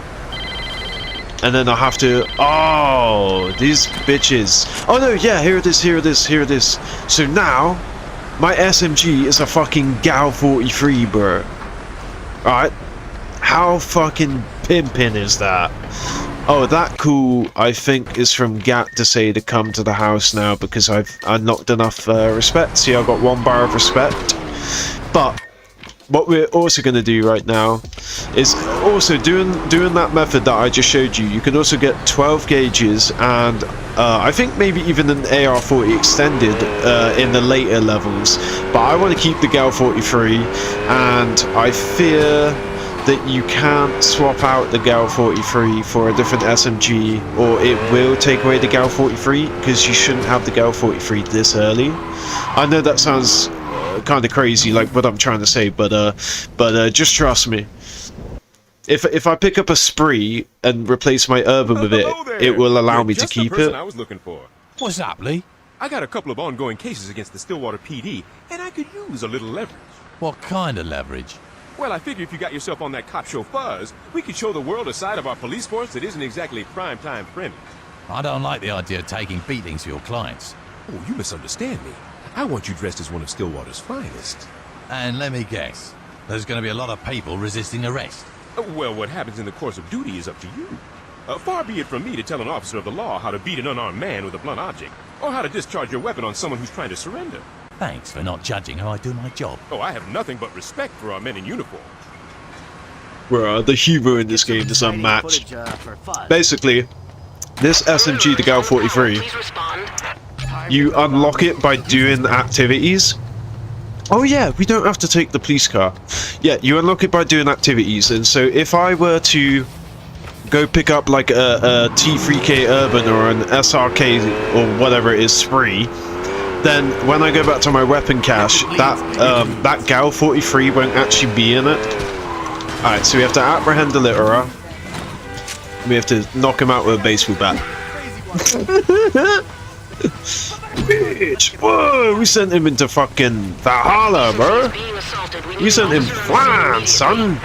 And then I have to... Oh, these bitches. Oh no, yeah, here it is, here it is, here it is. So now... my SMG is a fucking Gal 43, bro. Alright. How fucking pimpin' is that? Oh, that cool, I think, is from Gat to say to come to the house now because I've unlocked enough respect. See, I've got 1 bar of respect. But what we're also going to do right now is also doing that method that I just showed you. You can also get 12 gauges and I think maybe even an AR-40 extended in the later levels. But I want to keep the Gal 43 and I fear that you can't swap out the Gal 43 for a different SMG or it will take away the Gal 43 because you shouldn't have the Gal 43 this early. I know that sounds kind of crazy, like what I'm trying to say, but just trust me. If I pick up a spree and replace my urban with it, it will allow me to keep it. I was looking for. What's up, Lee? I got a couple of ongoing cases against the Stillwater PD, and I could use a little leverage. What kind of leverage? Well, I figure if you got yourself on that cop show Fuzz, we could show the world a side of our police force that isn't exactly prime-time friendly. I don't like the idea of taking beatings for your clients. Oh, you misunderstand me. I want you dressed as one of Stillwater's finest. And let me guess, there's going to be a lot of people resisting arrest. Well, what happens in the course of duty is up to you. Far be it from me to tell an officer of the law how to beat an unarmed man with a blunt object, or how to discharge your weapon on someone who's trying to surrender. Thanks for not judging how I do my job. Oh, I have nothing but respect for our men in uniform. Bro, the humor in this game is unmatched. Basically, this SMG, the Gal 43, you unlock it by doing activities. Oh yeah, we don't have to take the police car. Yeah, you unlock it by doing activities, and so if I were to go pick up like a T3K Urban or an SRK or whatever it is spree, then when I go back to my weapon cache, that Gal 43 won't actually be in it. Alright, so we have to apprehend the litterer. We have to knock him out with a baseball bat. Bitch! Whoa! We sent him into fucking Valhalla, bro! We sent him flying, son!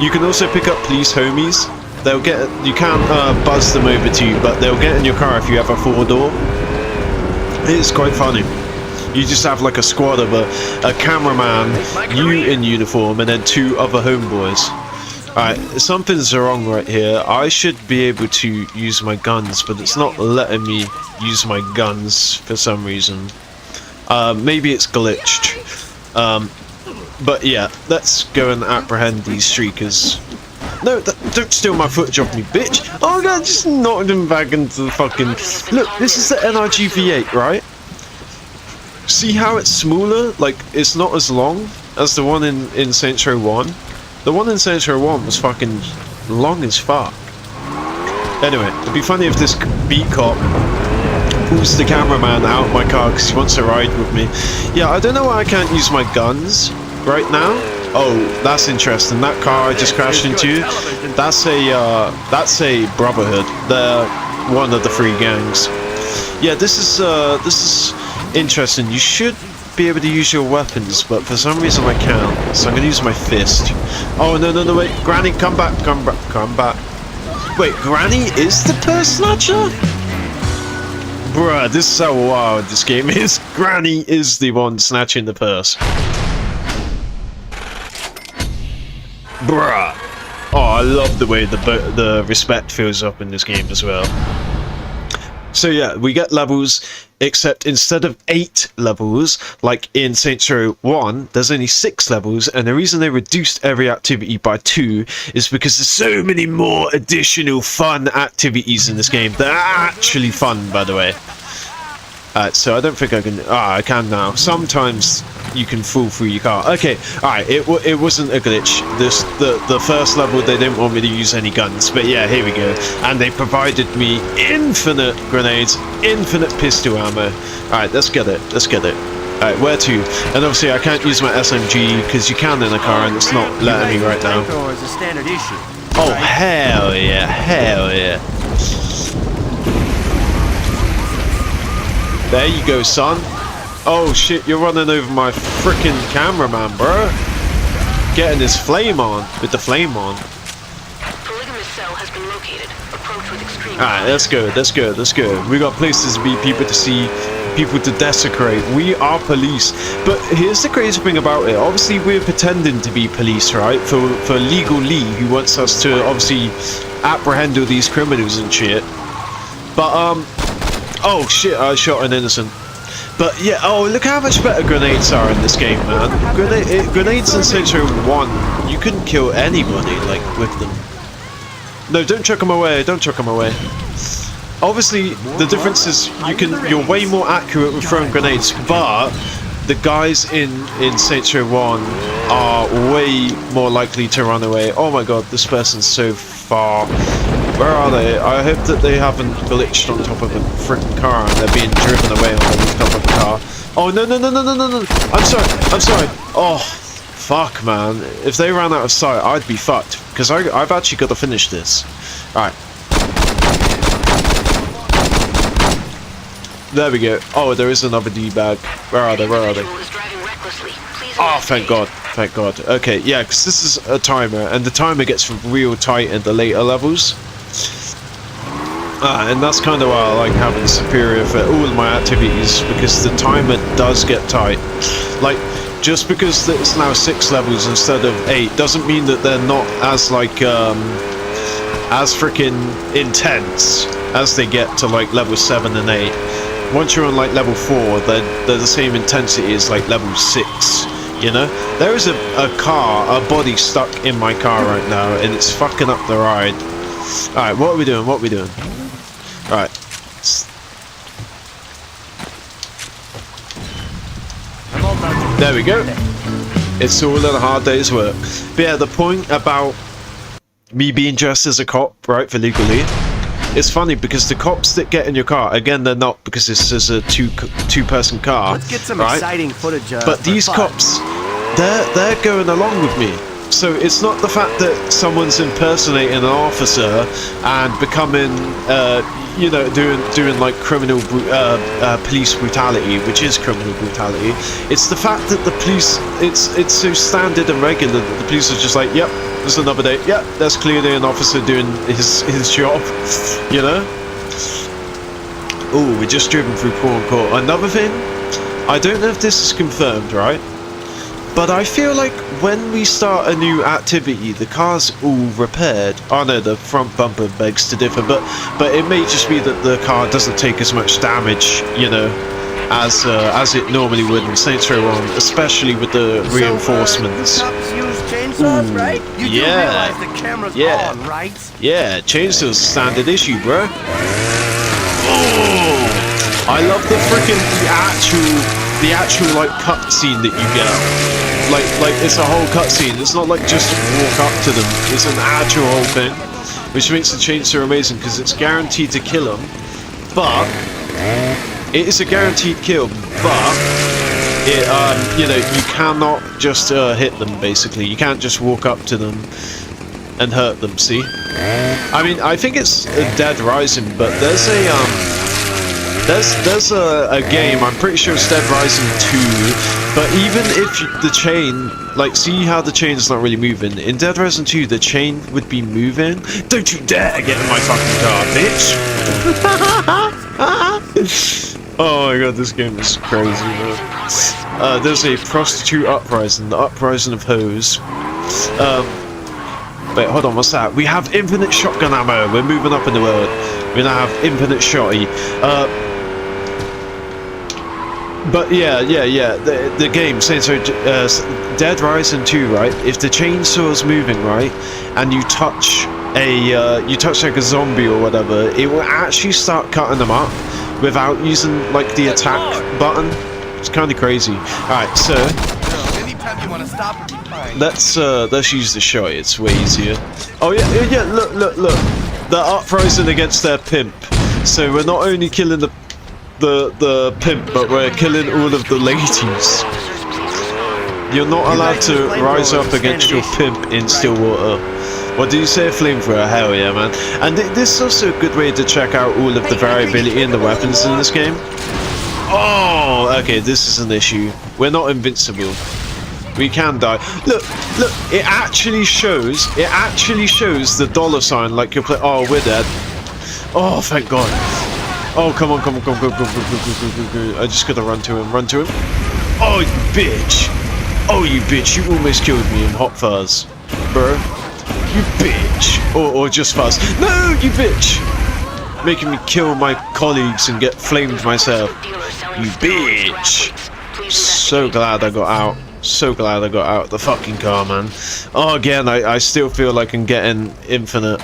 You can also pick up police homies. They'll get... You can't buzz them over to you, but they'll get in your car if you have a 4-door. It's quite funny. You just have like a squad of a cameraman, you in uniform, and then 2 other homeboys. Alright, something's wrong right here. I should be able to use my guns, but it's not letting me use my guns for some reason. Maybe it's glitched. But yeah, let's go and apprehend these streakers. No, don't steal my footage off me, bitch! Oh god, just knocked him back into the fucking... Look, this is the NRG V8, right? See how it's smaller? Like, it's not as long as the one in Saints Row 1. The one in Saints Row 1 was fucking long as fuck. Anyway, it'd be funny if this beat cop pulls the cameraman out of my car because he wants to ride with me. Yeah, I don't know why I can't use my guns right now. Oh, that's interesting. That car I just crashed into, that's a brotherhood. They're one of the 3 gangs. Yeah, this is interesting. You should be able to use your weapons, but for some reason I can't. So I'm gonna use my fist. Oh no, wait, Granny, come back. Wait, Granny is the purse snatcher? Bruh, this is how wild this game is. Granny is the one snatching the purse. Bruh. Oh, I love the way the respect fills up in this game as well. So yeah, we get levels, except instead of 8 levels, like in Saints Row 1, there's only 6 levels, and the reason they reduced every activity by 2 is because there's so many more additional fun activities in this game. They're actually fun, by the way. So I don't think I can... I can now. Sometimes you can fall through your car. Okay, alright, it wasn't a glitch. The first level, they didn't want me to use any guns, but yeah, here we go. And they provided me infinite grenades, infinite pistol ammo. Alright, let's get it. Alright, where to? And obviously I can't use my SMG, because you can in a car, and it's not letting me right now. Oh, hell yeah. There you go, son. Oh shit, you're running over my frickin' cameraman, bro. Getting his flame on, with the flame on. Polygamous cell has been located. Approach with extreme. Alright, let's go. We got places to be, people to see, people to desecrate. We are police. But here's the crazy thing about it. Obviously, we're pretending to be police, right? For Legal Lee, who wants us to obviously apprehend all these criminals and shit. But, oh shit, I shot an innocent. But yeah, oh, look how much better grenades are in this game, man. Grenades in Saints Row 1, you couldn't kill anybody, like, with them. No, don't chuck them away, Obviously, the difference is you're way more accurate with throwing grenades, but the guys in Saints Row 1 are way more likely to run away. Oh my god, this person's so far. Where are they? I hope that they haven't glitched on top of a freaking car and they're being driven away on the rooftop of the car. Oh, no. I'm sorry. Oh, fuck, man. If they ran out of sight, I'd be fucked. Because I've actually got to finish this. Alright. There we go. Oh, there is another D-bag. Where are they? Oh, thank God. Okay, yeah, because this is a timer, and the timer gets real tight in the later levels. And that's kind of why I like having Superior for all of my activities, because the timer does get tight. Like, just because it's now 6 levels instead of 8 doesn't mean that they're not as like as freaking intense as they get to like level 7 and 8. Once you're on like level 4, they're the same intensity as like level 6. You know, there is a body stuck in my car right now, and it's fucking up the ride. Alright, what are we doing? Alright. There we go. It's all in a hard day's work. But yeah, the point about me being dressed as a cop, right, for Legal Lee, it's funny because the cops that get in your car, again, they're not because this is a two-person car. Let's get some right? exciting footage. But these cops, they're going along with me. So it's not the fact that someone's impersonating an officer and becoming, you know, doing like criminal police brutality, which is criminal brutality. It's the fact that the police, it's so standard and regular that the police are just like, yep, there's another day. Yep, that's clearly an officer doing his job. You know. Oh, we're just driven through Prawn Court. Another thing, I don't know if this is confirmed, right? But I feel like when we start a new activity, the car's all repaired. Oh no, the front bumper begs to differ, but it may just be that the car doesn't take as much damage, you know, as it normally would in Saints Row 1, especially with the reinforcements. Cops use chainsaws, right? You do realize the camera's on, right? Yeah, chainsaws standard issue, bro. Oh, I love the actual like cutscene that you get. Like it's a whole cutscene. It's not like just walk up to them. It's an actual whole thing, which makes the chainsaw amazing because it's guaranteed to kill them. But it is a guaranteed kill. But it, you know, you cannot just hit them. Basically, you can't just walk up to them and hurt them. See? I mean, I think it's Dead Rising, but there's a There's a game, I'm pretty sure it's Dead Rising 2, but even if the chain, like, see how the chain's not really moving? In Dead Rising 2, the chain would be moving. Don't you dare get in my fucking car, bitch! Oh my god, this game is crazy, man. There's a prostitute uprising, the uprising of hoes. Wait, hold on, what's that? We have infinite shotgun ammo, we're moving up in the world. We now have infinite shotty. But yeah, the game, saying so, Dead Rising 2, right? If the chainsaw's moving, right, and you touch like a zombie or whatever, it will actually start cutting them up without using like the attack button. It's kind of crazy. All right, so let's use the shot. It's way easier. Oh yeah. Look. They're uprising against their pimp. So we're not only killing the pimp, but we're killing all of the ladies. You're not allowed to rise up against your pimp in Stillwater. What do you say, a flamethrower? Hell yeah, man. And this is also a good way to check out all of the variability in the weapons in this game. Oh, okay, this is an issue. We're not invincible. We can die. Look, it actually shows the dollar sign like you're playing. Oh, we're dead. Oh, thank God. Oh, come on, go. I just gotta run to him. Oh, you bitch. Oh, you bitch. You almost killed me in hot fuzz. Bro. You bitch. Or just fuzz. No, you bitch. Making me kill my colleagues and get flamed myself. You bitch. So glad I got out. So glad I got out of the fucking car, man. Oh, again, I still feel like I'm getting infinite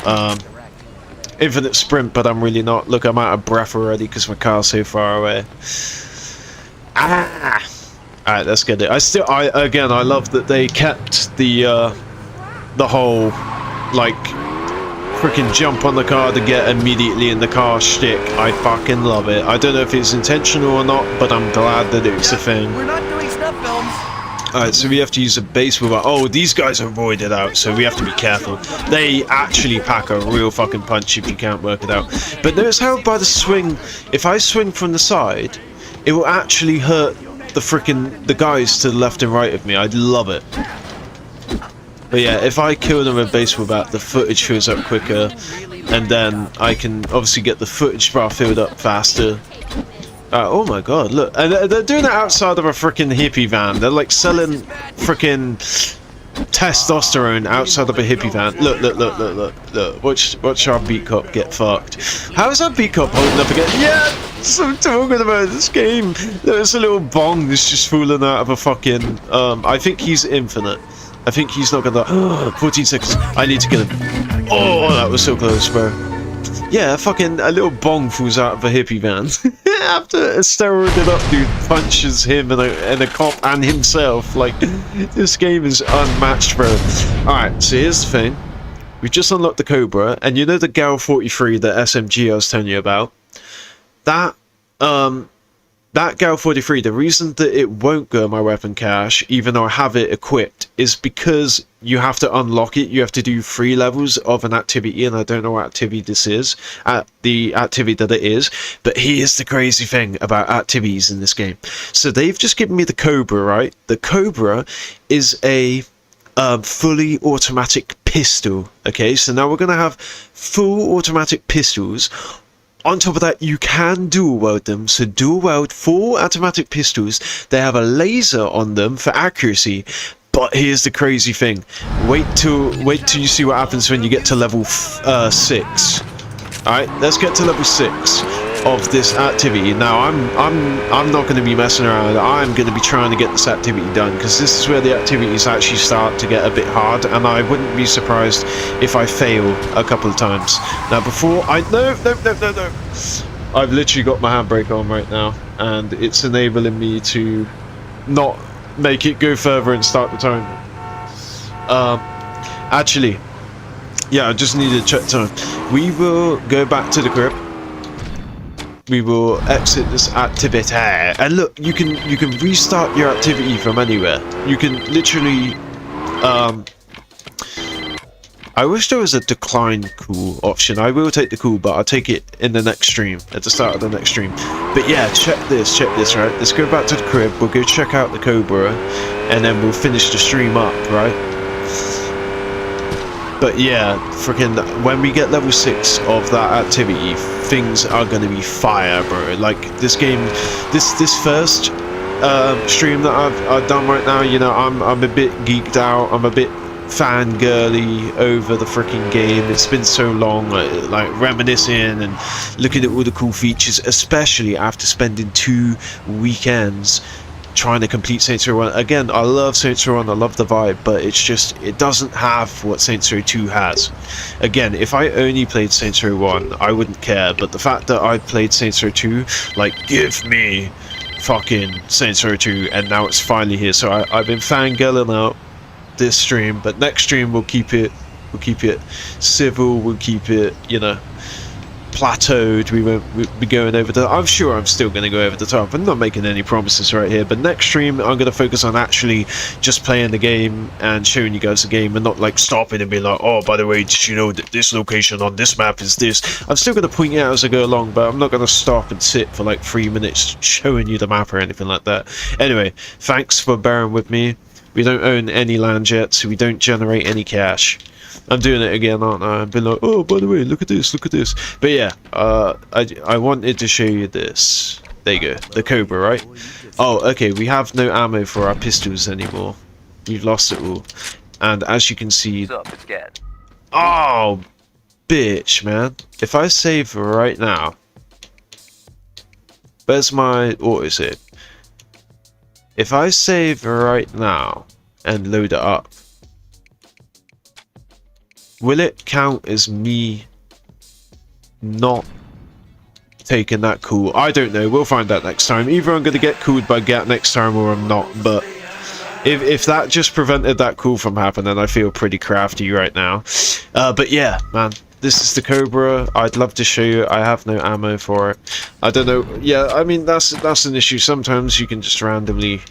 sprint, but I'm really not. Look, I'm out of breath already because my car's so far away. Alright, let's get it. I love that they kept the whole, like, freaking jump on the car to get immediately in the car shtick. I fucking love it. I don't know if it's intentional or not, but I'm glad that it's a thing. We're not doing snuff films. Alright, so we have to use a baseball bat. Oh, these guys are voided out, so we have to be careful. They actually pack a real fucking punch if you can't work it out. But notice how by the swing, if I swing from the side, it will actually hurt the guys to the left and right of me. I love it. But yeah, if I kill them with a baseball bat, the footage fills up quicker, and then I can obviously get the footage bar filled up faster. Oh my god, look. And they're doing it outside of a freaking hippie van. They're like selling freaking testosterone outside of a hippie van. Look. Watch our beat cop get fucked. How is our beat cop holding up again? Yeah, that's what I'm talking about, this game. There's a little bong that's just falling out of a fucking... I think he's infinite. I think he's not gonna... 14 seconds. I need to get him. Oh, that was so close, bro. Yeah, fucking a little bong falls out of a hippie van. After a steroided up dude punches him and a cop and himself. Like, this game is unmatched, bro. Alright, so here's the thing. We just unlocked the Cobra, and you know the Gal 43, the SMG I was telling you about? That Gal 43, the reason that it won't go in my weapon cache, even though I have it equipped, is because you have to unlock it. You have to do 3 levels of an activity, and I don't know what activity this is, the activity that it is. But here's the crazy thing about activities in this game. So they've just given me the Cobra, right? The Cobra is a fully automatic pistol. Okay, so now we're going to have full automatic pistols. On top of that, you can dual weld them. So dual weld full automatic pistols. They have a laser on them for accuracy. But here's the crazy thing. Wait till you see what happens when you get to level 6. All right, let's get to level 6 of this activity. Now I'm not going to be messing around. I'm going to be trying to get this activity done, because this is where the activities actually start to get a bit hard, and I wouldn't be surprised if I fail a couple of times. Now before I no, I've literally got my handbrake on right now, and it's enabling me to not make it go further and start the timer. Actually, yeah, I just need to check time. We will go back to the crib. We will exit this activity, and look, you can restart your activity from anywhere. You can literally I wish there was a decline cool option. I will take the cool, but I'll take it in the next stream, at the start of the next stream. But yeah, check this, right? Let's go back to the crib, we'll go check out the Cobra, and then we'll finish the stream up, right? But yeah, freaking, when we get level 6 of that activity, things are gonna be fire, bro. Like, this game, this first stream that I've done right now, you know, I'm a bit geeked out, I'm a bit fangirly over the freaking game. It's been so long, like reminiscing and looking at all the cool features, especially after spending 2 weekends trying to complete Saints Row 1. Again, I love Saints Row 1, I love the vibe, but it's just, it doesn't have what Saints Row 2 has. Again, if I only played Saints Row 1, I wouldn't care, but the fact that I played Saints Row 2, like, give me fucking Saints Row 2, and now it's finally here. So I've been fangirling out this stream, but next stream we'll keep it civil, we'll keep it, you know, plateaued. We won't be going over the, I'm sure I'm still going to go over the top. I'm not making any promises right here, but next stream I'm going to focus on actually just playing the game and showing you guys the game, and not like stopping and being like, oh, by the way, did you know that this location on this map is this? I'm still going to point it out as I go along, but I'm not going to stop and sit for like 3 minutes showing you the map or anything like that. Anyway, thanks for bearing with me. We don't own any land yet, so we don't generate any cash. I'm doing it again, aren't I? I've been like, oh, by the way, look at this, look at this. But yeah, I wanted to show you this. There you go, the Cobra, right? Oh, okay, we have no ammo for our pistols anymore. We've lost it all. And as you can see... Oh, bitch, man. If I save right now... Where's my autosave? If I save right now and load it up, will it count as me not taking that cool? I don't know. We'll find out next time. Either I'm going to get cooled by Gat next time or I'm not. But if that just prevented that cool from happening, I feel pretty crafty right now. But yeah, man. This is the Cobra. I'd love to show you. I have no ammo for it. I don't know. Yeah, I mean, that's an issue. Sometimes you can just randomly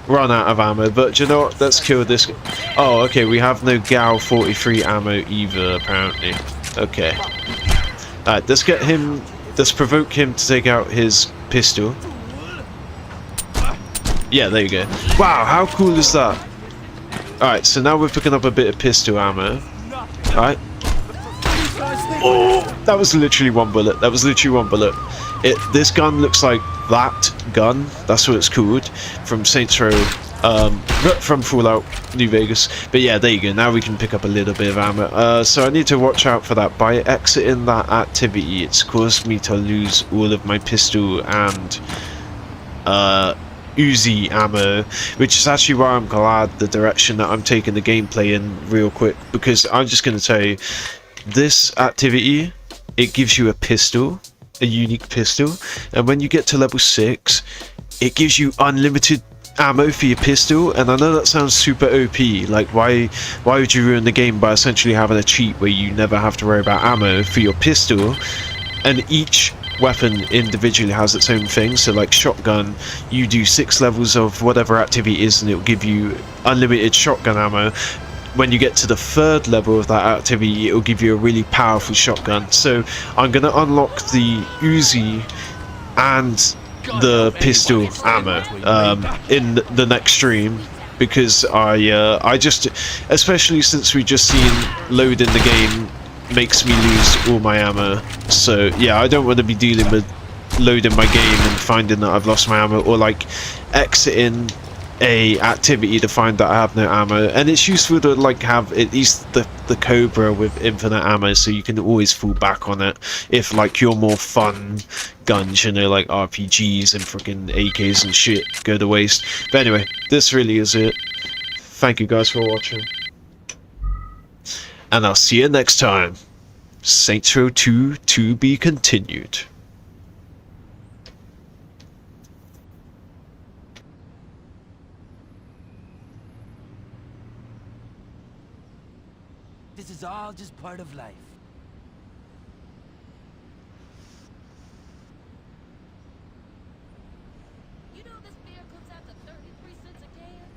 run out of ammo. But you know what? Let's kill this. Oh, okay. We have no Gal 43 ammo either, apparently. Okay. Alright, let's get him. Let's provoke him to take out his pistol. Yeah, there you go. Wow, how cool is that? Alright, so now we're picking up a bit of pistol ammo. Alright. Oh, that was literally one bullet. That was literally one bullet. This gun looks like that gun. That's what it's called from Saints Row, from Fallout New Vegas. But yeah, there you go. Now we can pick up a little bit of ammo. So I need to watch out for that. By exiting that activity, it's caused me to lose all of my pistol and Uzi ammo, which is actually why I'm glad the direction that I'm taking the gameplay in real quick, because I'm just going to tell you, this activity, it gives you a pistol, a unique pistol, and when you get to level 6, it gives you unlimited ammo for your pistol, and I know that sounds super OP, like why would you ruin the game by essentially having a cheat where you never have to worry about ammo for your pistol, and each weapon individually has its own thing. So like shotgun, you do 6 levels of whatever activity is and it'll give you unlimited shotgun ammo. When you get to the 3rd level of that activity, it'll give you a really powerful shotgun. So I'm gonna unlock the Uzi and the pistol ammo in the next stream, because I just, especially since we just seen loading the game makes me lose all my ammo. So yeah, I don't want to be dealing with loading my game and finding that I've lost my ammo, or like exiting a activity to find that I have no ammo. And it's useful to like have at least the Cobra with infinite ammo, so you can always fall back on it if like your more fun guns, you know, like RPGs and freaking AKs and shit go to waste. But anyway, this really is it. Thank you guys for watching, and I'll see you next time. Saints Row 2 to be continued. This is all just part of life.